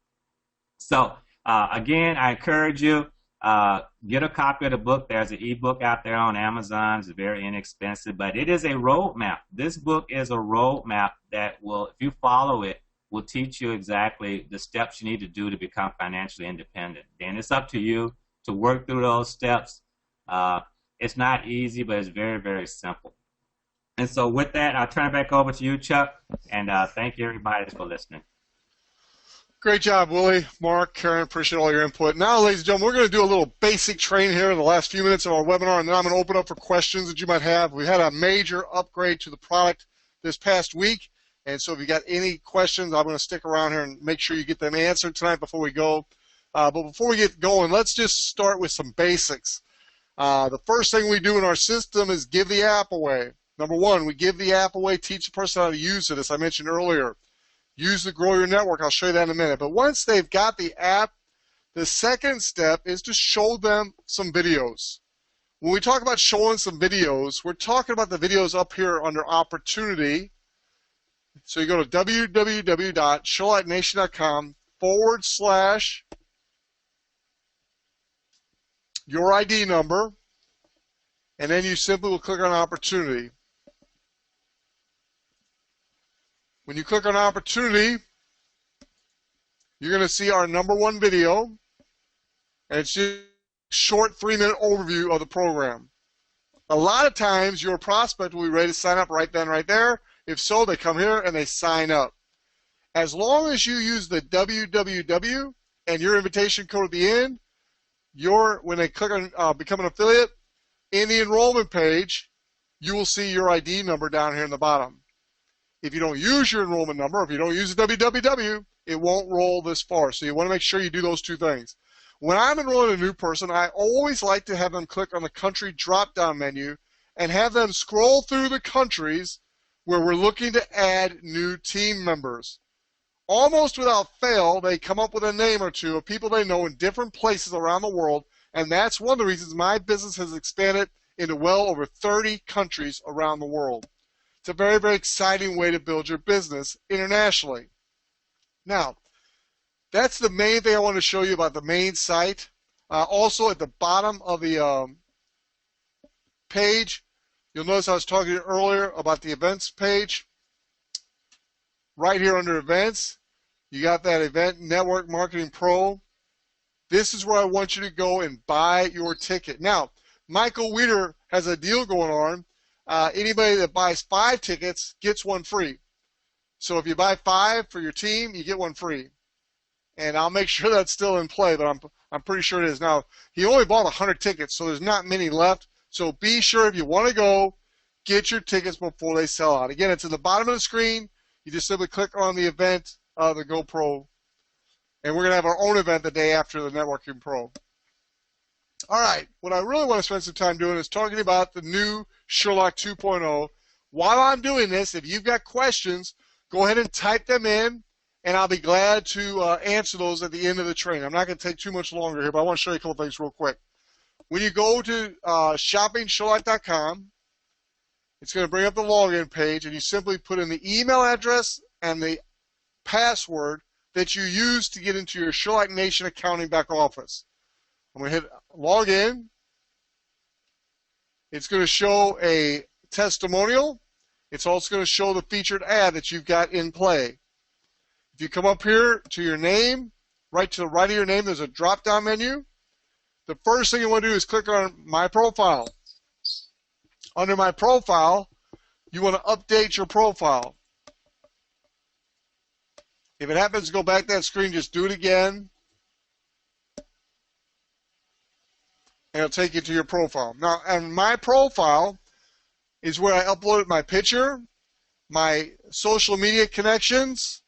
So again, I encourage you, get a copy of the book. There's an ebook out there on Amazon. It's very inexpensive, but it is a roadmap. This book is a roadmap that will, if you follow it, will teach you exactly the steps you need to do to become financially independent. Then it's up to you to work through those steps. It's not easy, but it's very, very simple. And so with that, I'll turn it back over to you, Chuck, and thank you, everybody, for listening.
Great job, Willie, Mark, Karen, appreciate all your input. Now, ladies and gentlemen, we're going to do a little basic training here in the last few minutes of our webinar, and then I'm going to open up for questions that you might have. We had a major upgrade to the product this past week, and so if you got any questions, I'm going to stick around here and make sure you get them answered tonight before we go. But before we get going, let's just start with some basics. The first thing we do in our system is give the app away. Number one, we give the app away, teach the person how to use it, as I mentioned earlier. Use the Grow Your Network. I'll show you that in a minute. But once they've got the app, the second step is to show them some videos. When we talk about showing some videos, we're talking about the videos up here under Opportunity. So you go to www.sherlocknation.com, / your ID number, and then you simply will click on opportunity. When you click on opportunity, you're going to see our #1 video, and it's just a short 3-minute overview of the program. A lot of times your prospect will be ready to sign up right then, right there. If so, they come here and they sign up. As long as you use the www and your invitation code at the end, when they click on become an affiliate, in the enrollment page, you will see your ID number down here in the bottom. If you don't use your enrollment number, if you don't use the www, it won't roll this far. So you want to make sure you do those two things. When I'm enrolling a new person, I always like to have them click on the country drop-down menu and have them scroll through the countries where we're looking to add new team members. Almost without fail, they come up with a name or two of people they know in different places around the world, and that's one of the reasons my business has expanded into well over 30 countries around the world. It's a very, very exciting way to build your business internationally. Now, that's the main thing I want to show you about the main site. Also, at the bottom of the page, you'll notice I was talking to you earlier about the events page. Right here under events, you got that Event Network Marketing Pro. This is where I want you to go and buy your ticket. Now, Michael Weeder has a deal going on. Anybody that buys 5 tickets gets 1 free. So if you buy 5 for your team, you get 1 free. And I'll make sure that's still in play, but I'm pretty sure it is. Now, he only bought 100 tickets, so there's not many left. So be sure if you want to go, get your tickets before they sell out. Again, it's at the bottom of the screen. You just simply click on the event, the GoPro, and we're going to have our own event the day after the Networking Pro. All right, what I really want to spend some time doing is talking about the new Sherlock 2.0. While I'm doing this, if you've got questions, go ahead and type them in, and I'll be glad to answer those at the end of the training. I'm not going to take too much longer here, but I want to show you a couple things real quick. When you go to shoppingsherlock.com, it's going to bring up the login page, and you simply put in the email address and the password that you use to get into your Sherlock Nation accounting back office. I'm going to hit login. It's going to show a testimonial. It's also going to show the featured ad that you've got in play. If you come up here to your name, right to the right of your name, there's a drop-down menu. The first thing you want to do is click on My Profile. Under My Profile, you want to update your profile. If it happens to go back to that screen, just do it again. And it'll take you to your profile. Now, and My Profile is where I uploaded my picture, my social media connections,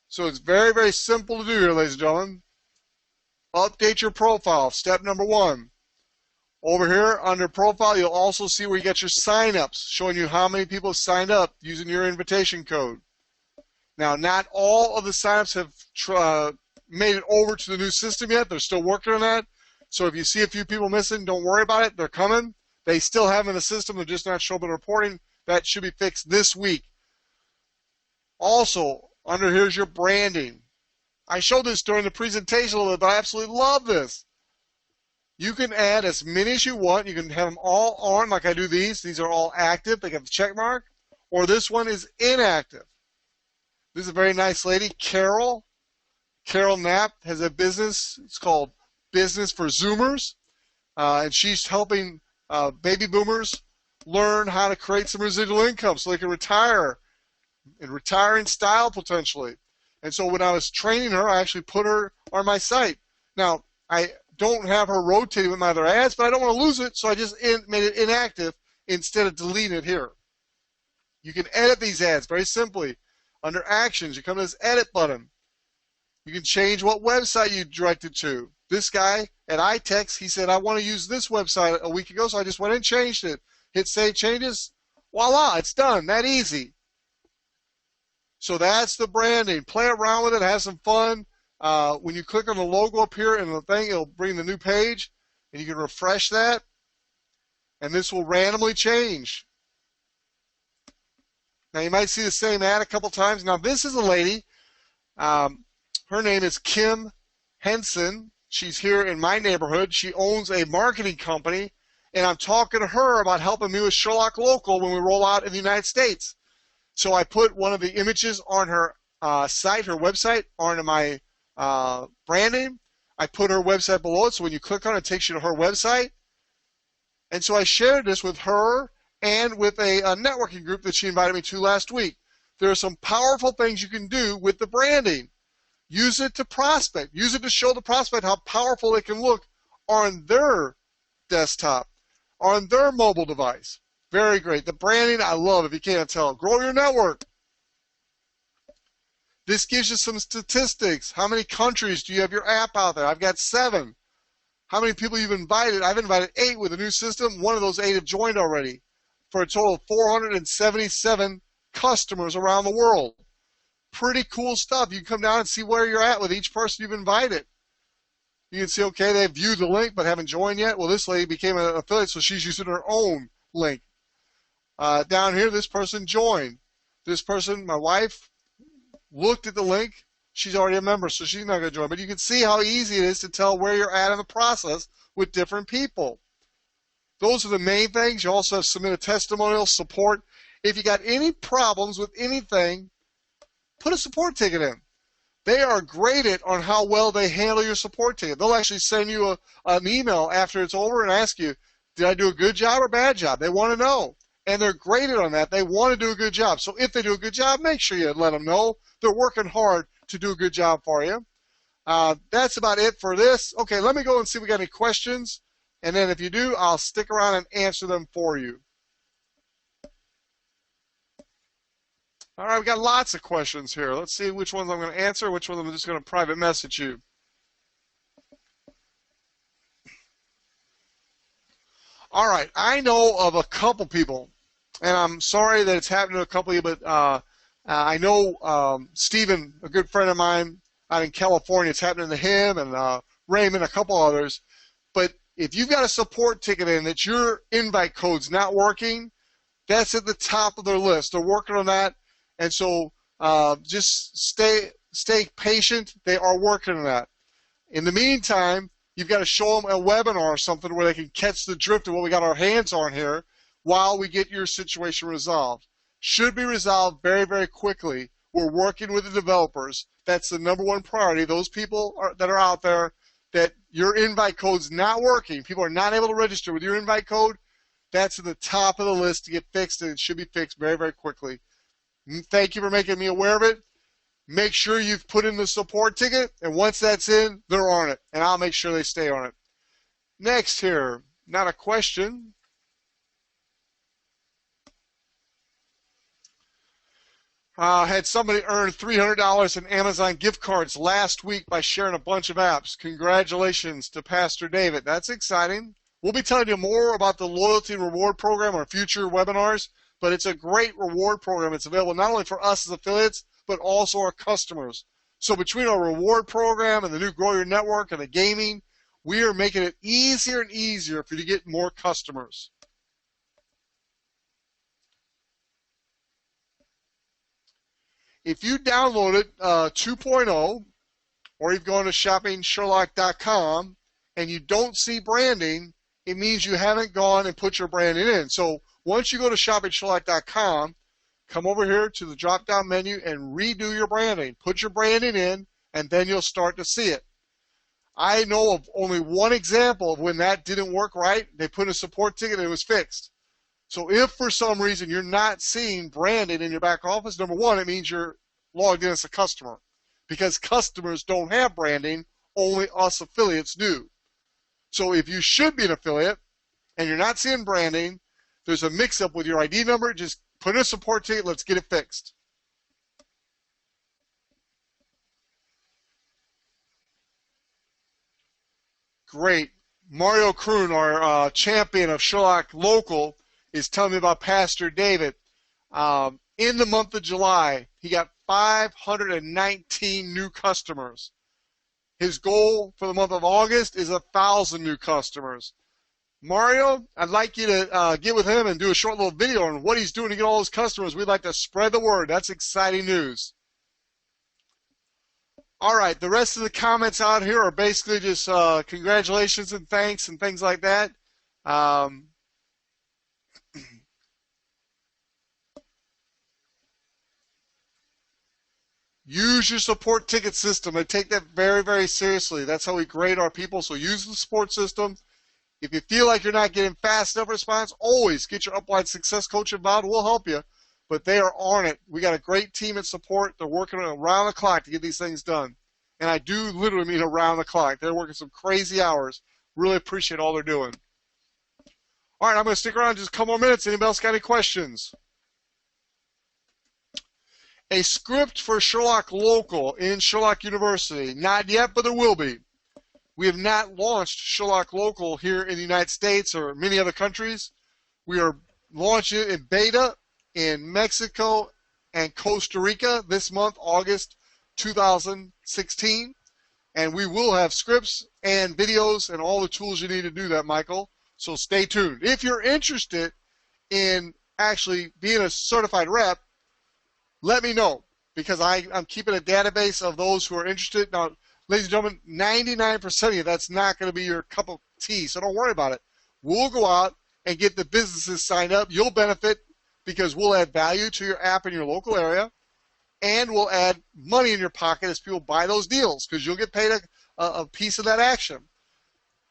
so it's very, very simple to do here, ladies and gentlemen. Update your profile, step number 1. Over here under profile, you'll also see where you get your sign-ups, showing you how many people have signed up using your invitation code. Now, not all of the sign-ups have made it over to the new system yet. They're still working on that. So if you see a few people missing, don't worry about it. They're coming. They still have them in the system. They're just not showing up in reporting. That should be fixed this week. Also, under here's your branding. I showed this during the presentation a little bit, but I absolutely love this. You can add as many as you want. You can have them all on, like I do these. These are all active. They have the check mark. Or this one is inactive. This is a very nice lady, Carol. Carol Knapp has a business. It's called Business for Zoomers. And she's helping baby boomers learn how to create some residual income so they can retire and retire in style potentially. And so when I was training her, I actually put her on my site. Now, I don't have her rotating with my other ads, but I don't want to lose it, so I just made it inactive instead of deleting it here. You can edit these ads very simply. Under Actions, you come to this Edit button. You can change what website you direct it to. This guy at iText, he said, I want to use this website a week ago, so I just went and changed it. Hit Save Changes. Voila, it's done. That easy. So that's the branding. Play around with it. Have some fun. When you click on the logo up here and the thing, it'll bring the new page, and you can refresh that, and this will randomly change. Now you might see the same ad a couple times. Now this is a lady. Her name is Kim Henson. She's here in my neighborhood. She owns a marketing company, and I'm talking to her about helping me with Sherlock Local when we roll out in the United States. So I put one of the images on her site, her website, onto my branding. I put her website below it, so when you click on it, it takes you to her website. And so I shared this with her and with a networking group that she invited me to last week. There are some powerful things you can do with the branding. Use it to prospect. Use it to show the prospect how powerful it can look on their desktop, on their mobile device. Very great. The branding, I love, if you can't tell. Grow your network. This gives you some statistics. How many countries do you have your app out there? I've got 7. How many people you've invited? I've invited 8 with a new system. One of those 8 have joined already, for a total of 477 customers around the world. Pretty cool stuff. You can come down and see where you're at with each person you've invited. You can see, okay, they've viewed the link but haven't joined yet. Well, this lady became an affiliate, so she's using her own link. Down here, this person joined. This person, my wife, looked at the link. She's already a member, so she's not going to join. But you can see how easy it is to tell where you're at in the process with different people. Those are the main things. You also have submit a testimonial, support. If you got any problems with anything, put a support ticket in. They are graded on how well they handle your support ticket. They'll actually send you an email after it's over and ask you, did I do a good job or bad job? They want to know. And they're graded on that. They want to do a good job. So if they do a good job, make sure you let them know. They're working hard to do a good job for you. That's about it for this. Okay, let me go and see if we got any questions. And then if you do, I'll stick around and answer them for you. All right, we've got lots of questions here. Let's see which ones I'm going to answer, which ones I'm just going to private message you. All right, I know of a couple people, and I'm sorry that it's happened to a couple of you, but I know Stephen, a good friend of mine out in California, it's happening to him, and Raymond, a couple others. But if you've got a support ticket in that your invite code's not working, that's at the top of their list. They're working on that. And so just stay patient. They are working on that. In the meantime, you've got to show them a webinar or something where they can catch the drift of what we got our hands on here while we get your situation resolved. Should be resolved very, very quickly. We're working with the developers. That's the #1 priority. Those people that are out there that your invite code's not working, people are not able to register with your invite code, that's at the top of the list to get fixed, and it should be fixed very, very quickly. Thank you for making me aware of it. Make sure you've put in the support ticket, and once that's in, they're on it, and I'll make sure they stay on it. Next here, not a question. Had somebody earn $300 in Amazon gift cards last week by sharing a bunch of apps. Congratulations to Pastor David. That's exciting. We'll be telling you more about the loyalty reward program on future webinars, but it's a great reward program. It's available not only for us as affiliates, but also our customers. So between our reward program and the new Grow Your Network and the gaming, we are making it easier and easier for you to get more customers. If you downloaded 2.0, or you've gone to shoppingsherlock.com and you don't see branding, it means you haven't gone and put your branding in. So once you go to shoppingsherlock.com, come over here to the drop-down menu and redo your branding. Put your branding in, and then you'll start to see it. I know of only one example of when that didn't work right. They put in a support ticket and it was fixed. So if for some reason you're not seeing branding in your back office, #1, it means you're logged in as a customer. Because customers don't have branding, only us affiliates do. So if you should be an affiliate and you're not seeing branding, there's a mix-up with your ID number, just put in a support ticket, let's get it fixed. Great. Mario Kroon, our champion of Sherlock Local, is telling me about Pastor David. In the month of July, he got 519 new customers. His goal for the month of August is 1,000 new customers. Mario, I'd like you to get with him and do a short little video on what he's doing to get all his customers. We'd like to spread the word. That's exciting news. All right, the rest of the comments out here are basically just congratulations and thanks and things like that. Use your support ticket system. I take that very, very seriously. That's how we grade our people. So use the support system. If you feel like you're not getting fast enough response, always get your upline success coach involved. We'll help you. But they are on it. We got a great team at support. They're working around the clock to get these things done. And I do literally mean around the clock. They're working some crazy hours. Really appreciate all they're doing. All right, I'm going to stick around just a couple more minutes. Anybody else got any questions? A script for Sherlock Local in Sherlock University. Not yet, but there will be. We have not launched Sherlock Local here in the United States or many other countries. We are launching it in beta in Mexico and Costa Rica this month, August 2016. And we will have scripts and videos and all the tools you need to do that, Michael. So stay tuned. If you're interested in actually being a certified rep, let me know, because I'm keeping a database of those who are interested. Now, ladies and gentlemen, 99% of you, that's not going to be your cup of tea, so don't worry about it. We'll go out and get the businesses signed up. You'll benefit because we'll add value to your app in your local area, and we'll add money in your pocket as people buy those deals, because you'll get paid a piece of that action.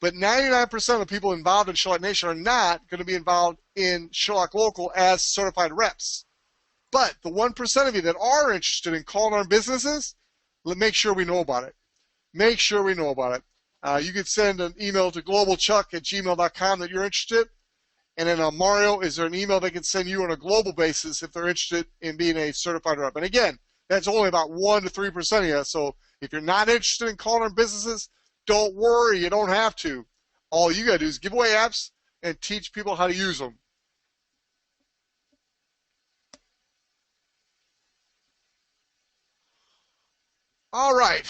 But 99% of the people involved in Sherlock Nation are not going to be involved in Sherlock Local as certified reps. But the 1% of you that are interested in calling on businesses, make sure we know about it. Make sure we know about it. You can send an email to globalchuck@gmail.com that you're interested. And then Mario, is there an email they can send you on a global basis if they're interested in being a certified rep? And again, that's only about 1 to 3% of you. So if you're not interested in calling on businesses, don't worry. You don't have to. All you got to do is give away apps and teach people how to use them. All right.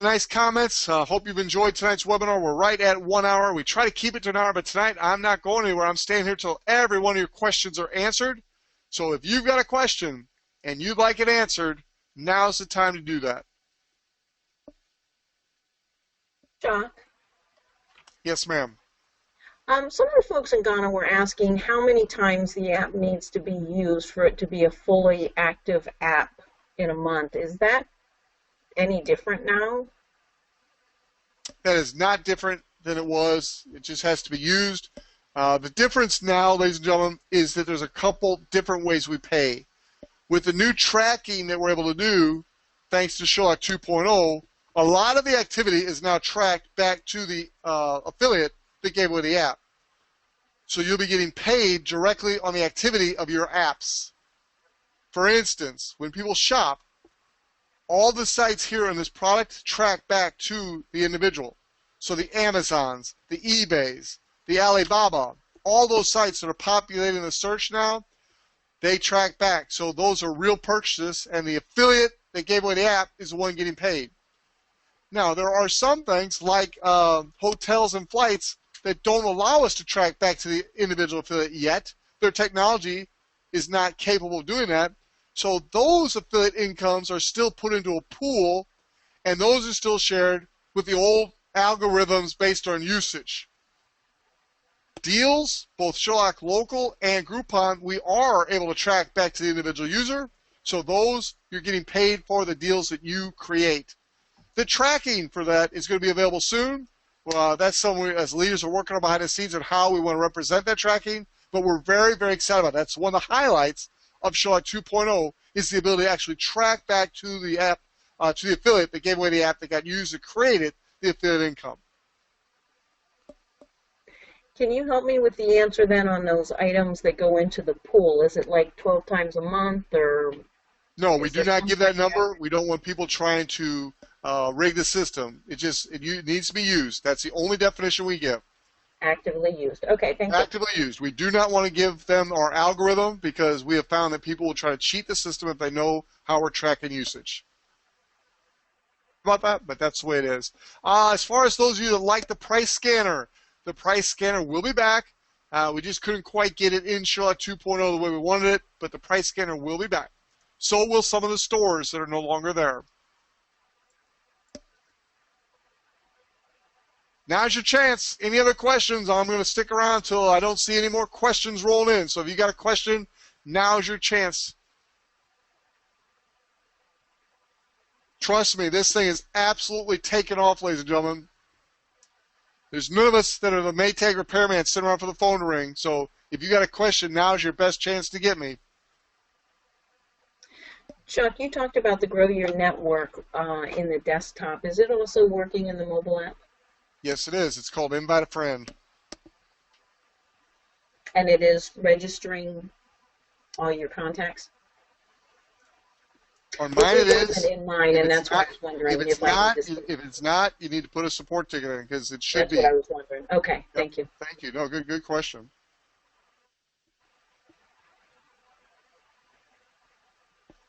Nice comments. Hope you've enjoyed tonight's webinar. We're right at 1 hour. We try to keep it to an hour, but tonight I'm not going anywhere. I'm staying here till every one of your questions are answered. So if you've got a question and you'd like it answered, now's the time to do that.
Chuck?
Yes, ma'am.
Some of the folks in Ghana were asking how many times the app needs to be used for it to be a fully active app in a month. Is that any different now?
That is not different than it was. It just has to be used. The difference now, ladies and gentlemen, is that there's a couple different ways we pay. With the new tracking that we're able to do, thanks to Sherlock 2.0, a lot of the activity is now tracked back to the affiliate that gave away the app. So you'll be getting paid directly on the activity of your apps. For instance, when people shop, all the sites here in this product track back to the individual. So the Amazons, the eBays, the Alibaba, all those sites that are populating the search now, they track back. So those are real purchases, and the affiliate that gave away the app is the one getting paid. Now, there are some things like hotels and flights that don't allow us to track back to the individual affiliate yet. Their technology is not capable of doing that. So those affiliate incomes are still put into a pool, and those are still shared with the old algorithms based on usage. Deals, both Sherlock Local and Groupon, we are able to track back to the individual user. So those, you're getting paid for the deals that you create. The tracking for that is going to be available soon. That's something we, as leaders, are working on behind the scenes on how we want to represent that tracking. But we're very, very excited about it. That's one of the highlights of Sherlock 2.0 is the ability to actually track back to the app, to the affiliate that gave away the app that got used to create it, the affiliate income.
Can you help me with the answer then on those items that go into the pool? Is it like 12 times a month, or?
No, we do not give that number. We don't want people trying to rig the system. It needs to be used. That's the only definition we give.
Actively used. Okay, thank you.
Actively used. We do not want to give them our algorithm because we have found that people will try to cheat the system if they know how we're tracking usage. About that, but that's the way it is. As far as those of you that like the price scanner, the price scanner will be back. We just couldn't quite get it in Sherlock 2.0 the way we wanted it, but the price scanner will be back. So will some of the stores that are no longer there. Now's your chance. Any other questions? I'm going to stick around until I don't see any more questions rolling in. So if you got a question, now's your chance. Trust me, this thing is absolutely taken off, ladies and gentlemen. There's none of us that are the Maytag repairman sitting around for the phone to ring. So if you got a question, now's your best chance to get me.
Chuck, you talked about the Grow Your Network in the desktop. Is it also working in the mobile app?
Yes, it is. It's called Invite a Friend.
And it is registering all your contacts?
On mine it is.
In mine, and that's why I was wondering
if it's not, you need to put a support ticket in because it should be.
That's what I was wondering. Okay, yep. Thank you.
Thank you. No, good question.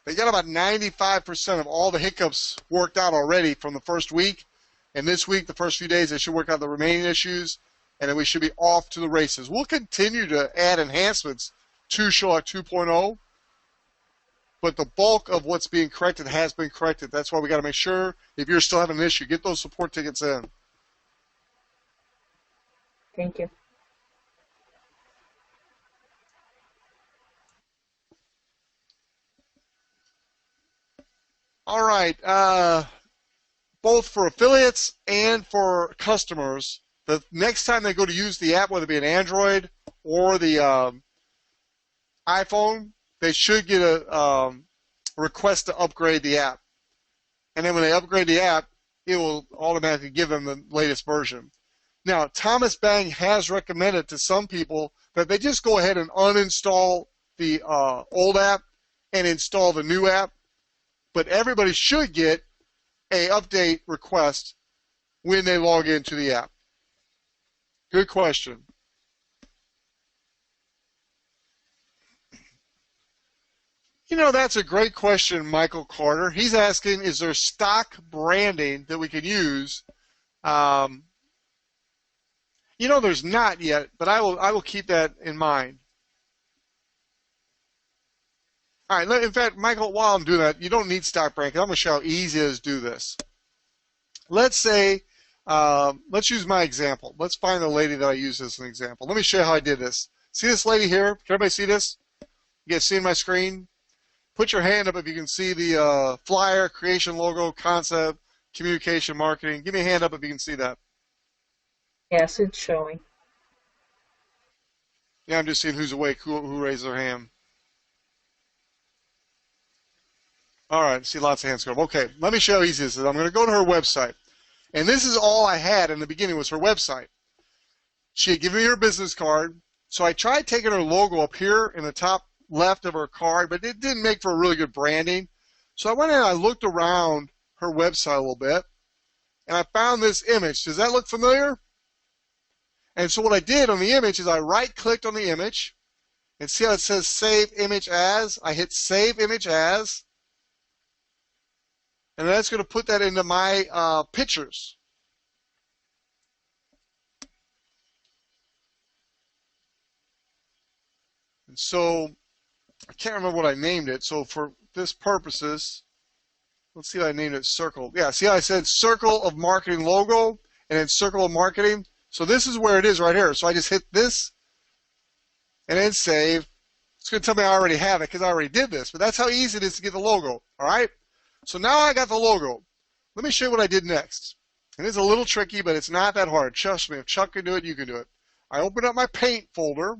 They got about 95% of all the hiccups worked out already from the first week. And this week, the first few days, they should work out the remaining issues, and then we should be off to the races. We'll continue to add enhancements to Sherlock 2.0. But the bulk of what's being corrected has been corrected. That's why we got to make sure, if you're still having an issue, get those support tickets in.
Thank you.
All right. Both for affiliates and for customers, the next time they go to use the app, whether it be an Android or the iPhone, they should get a request to upgrade the app. And then when they upgrade the app, it will automatically give them the latest version. Now, Thomas Bang has recommended to some people that they just go ahead and uninstall the old app and install the new app. But everybody should get an update request when they log into the app. Good question. You know, that's a great question, Michael Carter. He's asking, is there stock branding that we can use? You know, there's not yet, but I will keep that in mind. All right, in fact, Michael, while I'm doing that, you don't need stock branding. I'm going to show how easy it is to do this. Let's say, let's use my example. Let's find the lady that I use as an example. Let me show you how I did this. See this lady here? Can everybody see this? You guys see my screen? Put your hand up if you can see the flyer, creation, logo, concept, communication, marketing. Give me a hand up if you can see that.
Yes, it's showing.
Yeah, I'm just seeing who's awake, who raised their hand. All right, see lots of hands going. Okay, let me show you how easy this is. I'm going to go to her website. And this is all I had in the beginning was her website. She had given me her business card. So I tried taking her logo up here in the top left of her card, but it didn't make for a really good branding. So I went in and I looked around her website a little bit, and I found this image. Does that look familiar? And so what I did on the image is I right-clicked on the image, and see how it says Save Image As? I hit Save Image As, and that's going to put that into my pictures. And so I can't remember what I named it. So for this purposes, let's see how I named it. Circle. Yeah, see how I said Circle of Marketing logo and then Circle of Marketing? So this is where it is right here. So I just hit this and then save. It's going to tell me I already have it because I already did this. But that's how easy it is to get the logo. All right? So now I got the logo. Let me show you what I did next. And it's a little tricky, but it's not that hard. Trust me, if Chuck can do it, you can do it. I opened up my Paint folder.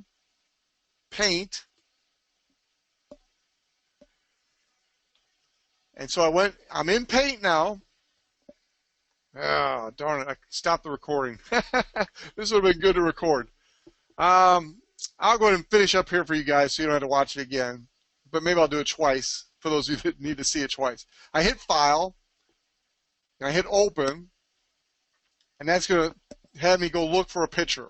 Paint. And so I'm in Paint now. Oh, darn it, I stopped the recording. This would have been good to record. I'll go ahead and finish up here for you guys so you don't have to watch it again. But maybe I'll do it twice for those of you that need to see it twice. I hit File, and I hit Open, and that's going to have me go look for a picture.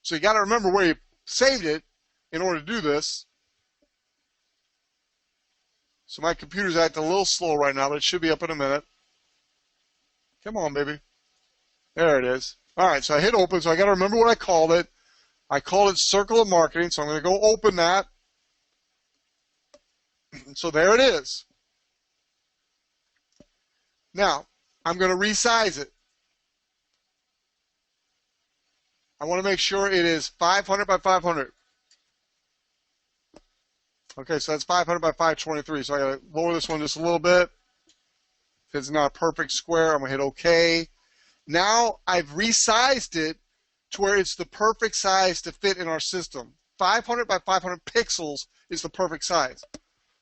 So you got to remember where you saved it in order to do this. So my computer's acting a little slow right now, but it should be up in a minute. Come on, baby. There it is. All right, so I hit open, so I got to remember what I called it. I called it Circle of Marketing, so I'm going to go open that. So there it is. Now, I'm going to resize it. I want to make sure it is 500 by 500. Okay, so that's 500 by 523. So I got to lower this one just a little bit. If it's not a perfect square, I'm going to hit OK. Now I've resized it to where it's the perfect size to fit in our system. 500 by 500 pixels is the perfect size.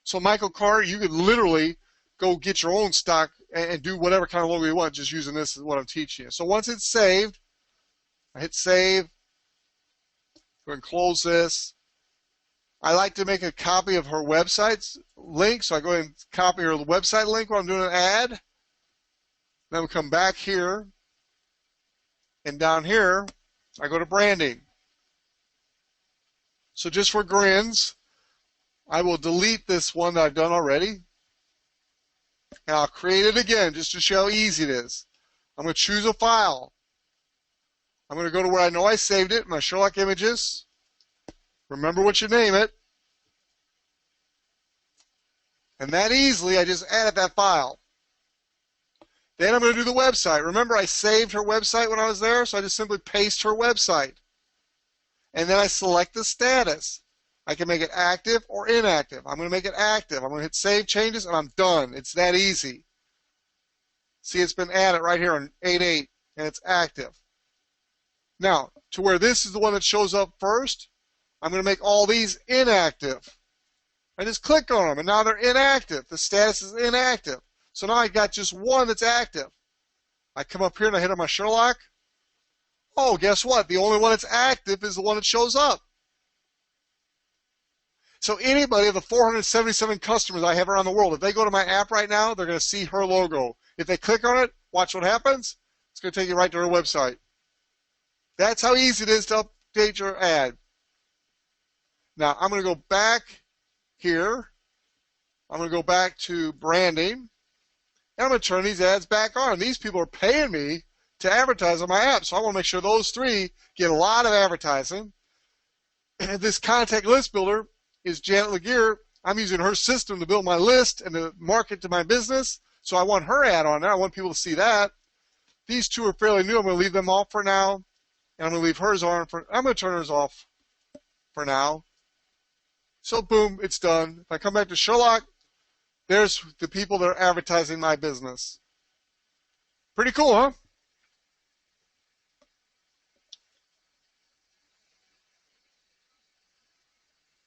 So Michael Carter, you could literally go get your own stock and do whatever kind of logo you want just using this is what I'm teaching you. So once it's saved, I hit save. Go ahead and close this. I like to make a copy of her website's link, so I go ahead and copy her website link while I'm doing an ad. Then we come back here, and down here, I go to branding. So just for grins, I will delete this one that I've done already, and I'll create it again just to show how easy it is. I'm going to choose a file. I'm going to go to where I know I saved it, my Sherlock Images. Remember what you name it. And that easily, I just added that file. Then I'm going to do the website. Remember, I saved her website when I was there, so I just simply paste her website. And then I select the status. I can make it active or inactive. I'm going to make it active. I'm going to hit Save Changes, and I'm done. It's that easy. See, it's been added right here on 8.8, and it's active. Now, to where this is the one that shows up first, I'm going to make all these inactive. I just click on them, and now they're inactive. The status is inactive. So now I got just one that's active. I come up here and I hit on my Sherlock. Oh, guess what? The only one that's active is the one that shows up. So anybody of the 477 customers I have around the world, if they go to my app right now, they're going to see her logo. If they click on it, watch what happens. It's going to take you right to her website. That's how easy it is to update your ad. Now, I'm going to go back here. I'm going to go back to branding. And I'm going to turn these ads back on. These people are paying me to advertise on my app. So I want to make sure those three get a lot of advertising. And this contact list builder is Janet Laguerre. I'm using her system to build my list and to market to my business. So I want her ad on there. I want people to see that. These two are fairly new. I'm going to leave them off for now. And I'm going to leave hers on. I'm going to turn hers off for now. So boom, it's done. If I come back to Sherlock, there's the people that are advertising my business. Pretty cool, huh?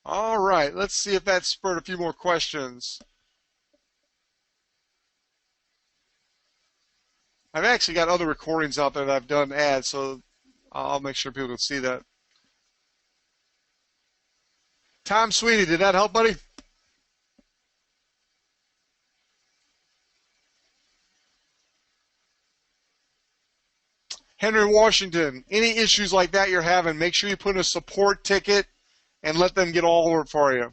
All right, let's see if that spurred a few more questions. I've actually got other recordings out there that I've done ads, so I'll make sure people can see that. Tom Sweeney, did that help, buddy? Henry Washington, any issues like that you're having, make sure you put in a support ticket and let them get all over it for you.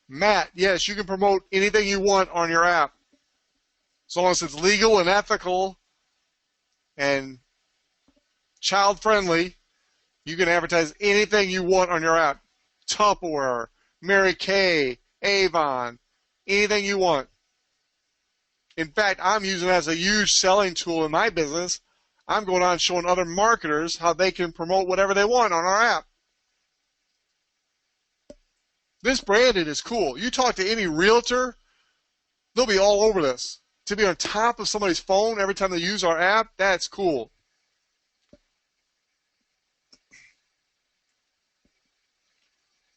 Matt, yes, you can promote anything you want on your app. As long as it's legal and ethical and child-friendly, you can advertise anything you want on your app. Tupperware, Mary Kay, Avon, anything you want. In fact, I'm using it as a huge selling tool in my business. I'm going on showing other marketers how they can promote whatever they want on our app. This branding is cool. You talk to any realtor, they'll be all over this. To be on top of somebody's phone every time they use our app, that's cool.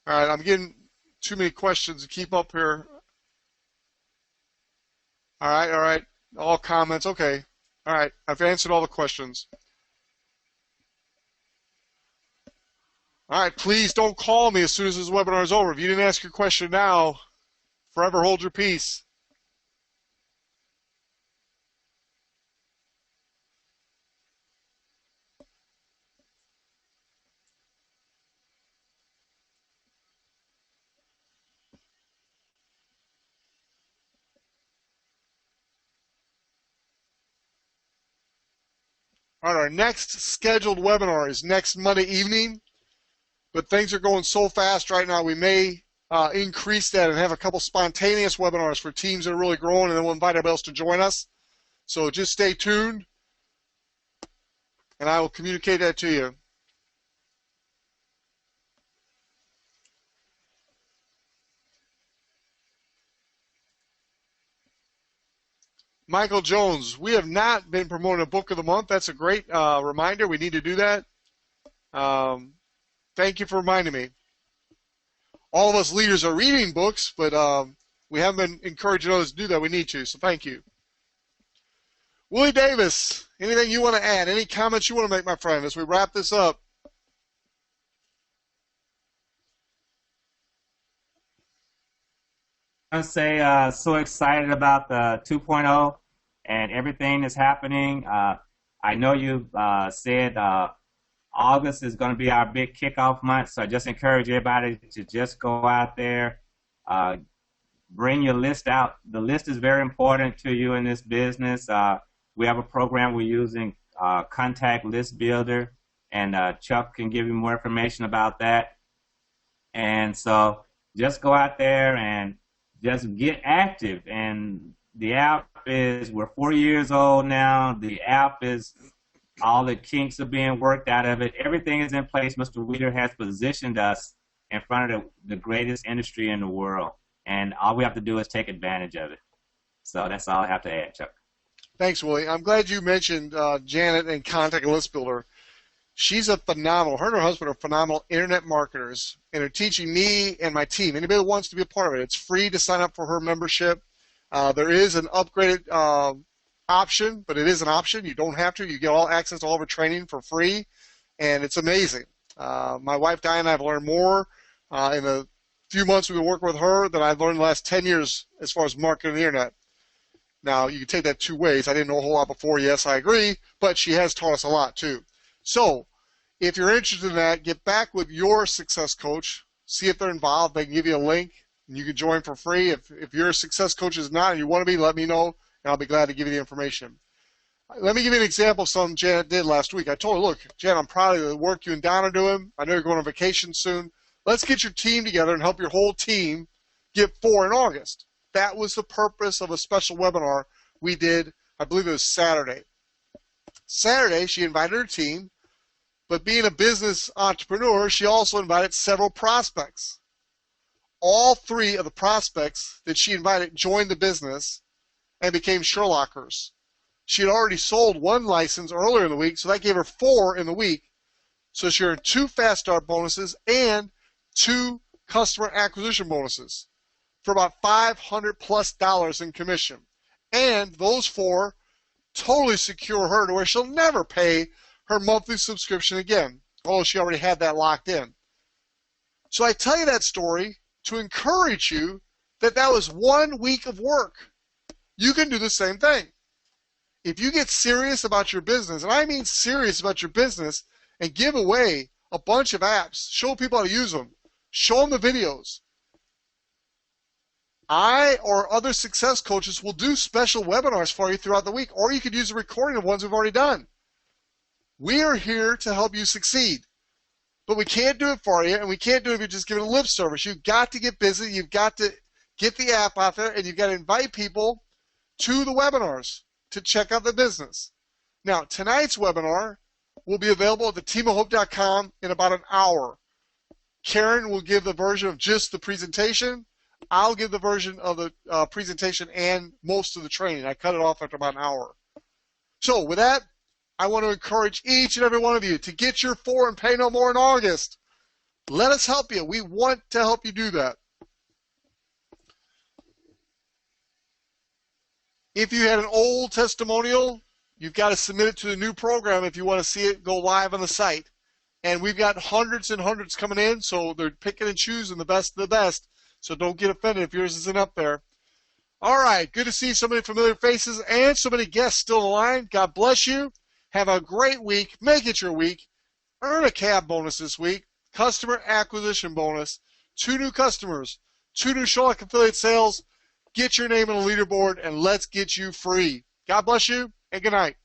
All right, I'm getting too many questions to keep up here. All right. All comments, okay. All right, I've answered all the questions. All right, please don't call me as soon as this webinar is over. If you didn't ask your question now, forever hold your peace. All right, our next scheduled webinar is next Monday evening, but things are going so fast right now, we may increase that and have a couple spontaneous webinars for teams that are really growing, and then we'll invite everybody else to join us. So just stay tuned, and I will communicate that to you. Michael Jones, we have not been promoting a book of the month. That's a great reminder. We need to do that. Thank you for reminding me. All of us leaders are reading books, but we haven't been encouraging others to do that. We need to, so thank you. Willie Davis, anything you want to add? Any comments you want to make, my friend, as we wrap this up?
I say so excited about the 2.0 and everything that's happening. I know you said August is going to be our big kickoff month, so I just encourage everybody to just go out there, bring your list out. The list is very important to you in this business. We have a program we're using, Contact List Builder, and Chuck can give you more information about that. And so just go out there and just get active. And the app is, we're 4 years old now. The app is, all the kinks are being worked out of it. Everything is in place. Mr. Weeder has positioned us in front of the greatest industry in the world. And all we have to do is take advantage of it. So that's all I have to add, Chuck.
Thanks, Willie. I'm glad you mentioned Janet and Contact List Builder. She's a phenomenal, her and her husband are phenomenal internet marketers, and are teaching me and my team, anybody that wants to be a part of it. It's free to sign up for her membership. There is an upgraded option, but it is an option. You don't have to. You get all access to all of her training for free, and it's amazing. My wife, Diane, and I have learned more in the few months we've been working with her than I've learned in the last 10 years as far as marketing the internet. Now, you can take that two ways. I didn't know a whole lot before. Yes, I agree, but she has taught us a lot, too. So, if you're interested in that, get back with your success coach. See if they're involved. They can give you a link, and you can join for free. If your success coach is not and you want to be, let me know, and I'll be glad to give you the information. Let me give you an example of something Janet did last week. I told her, look, Janet, I'm proud of the work you and Don are doing. I know you're going on vacation soon. Let's get your team together and help your whole team get 4 in August. That was the purpose of a special webinar we did, I believe it was Saturday. Saturday, she invited her team, but being a business entrepreneur, she also invited several prospects. All 3 of the prospects that she invited joined the business and became Sherlockers. She had already sold 1 license earlier in the week, so that gave her 4 in the week. So she earned 2 fast start bonuses and 2 customer acquisition bonuses for about $500+ in commission. And those 4 totally secure her to where she'll never pay her monthly subscription again. Oh, she already had that locked in. So I tell you that story to encourage you that that was 1 week of work. You can do the same thing. If you get serious about your business, and I mean serious about your business, and give away a bunch of apps, show people how to use them, show them the videos. I or other success coaches will do special webinars for you throughout the week, or you could use a recording of ones we've already done. We are here to help you succeed, but we can't do it for you, and we can't do it if you're just giving lip service. You've got to get busy. You've got to get the app out there, and you've got to invite people to the webinars to check out the business. Now, tonight's webinar will be available at theteamofhope.com in about an hour. Karen will give the version of just the presentation. I'll give the version of the presentation and most of the training. I cut it off after about an hour. So with that, I want to encourage each and every one of you to get your 4 and pay no more in August. Let us help you. We want to help you do that. If you had an old testimonial, you've got to submit it to the new program if you want to see it go live on the site. And we've got hundreds and hundreds coming in, so they're picking and choosing the best of the best. So don't get offended if yours isn't up there. All right, good to see so many familiar faces and so many guests still in the line. God bless you. Have a great week. Make it your week. Earn a cab bonus this week. Customer acquisition bonus. 2 new customers. 2 new Sherlock affiliate sales. Get your name on the leaderboard, and let's get you free. God bless you, and good night.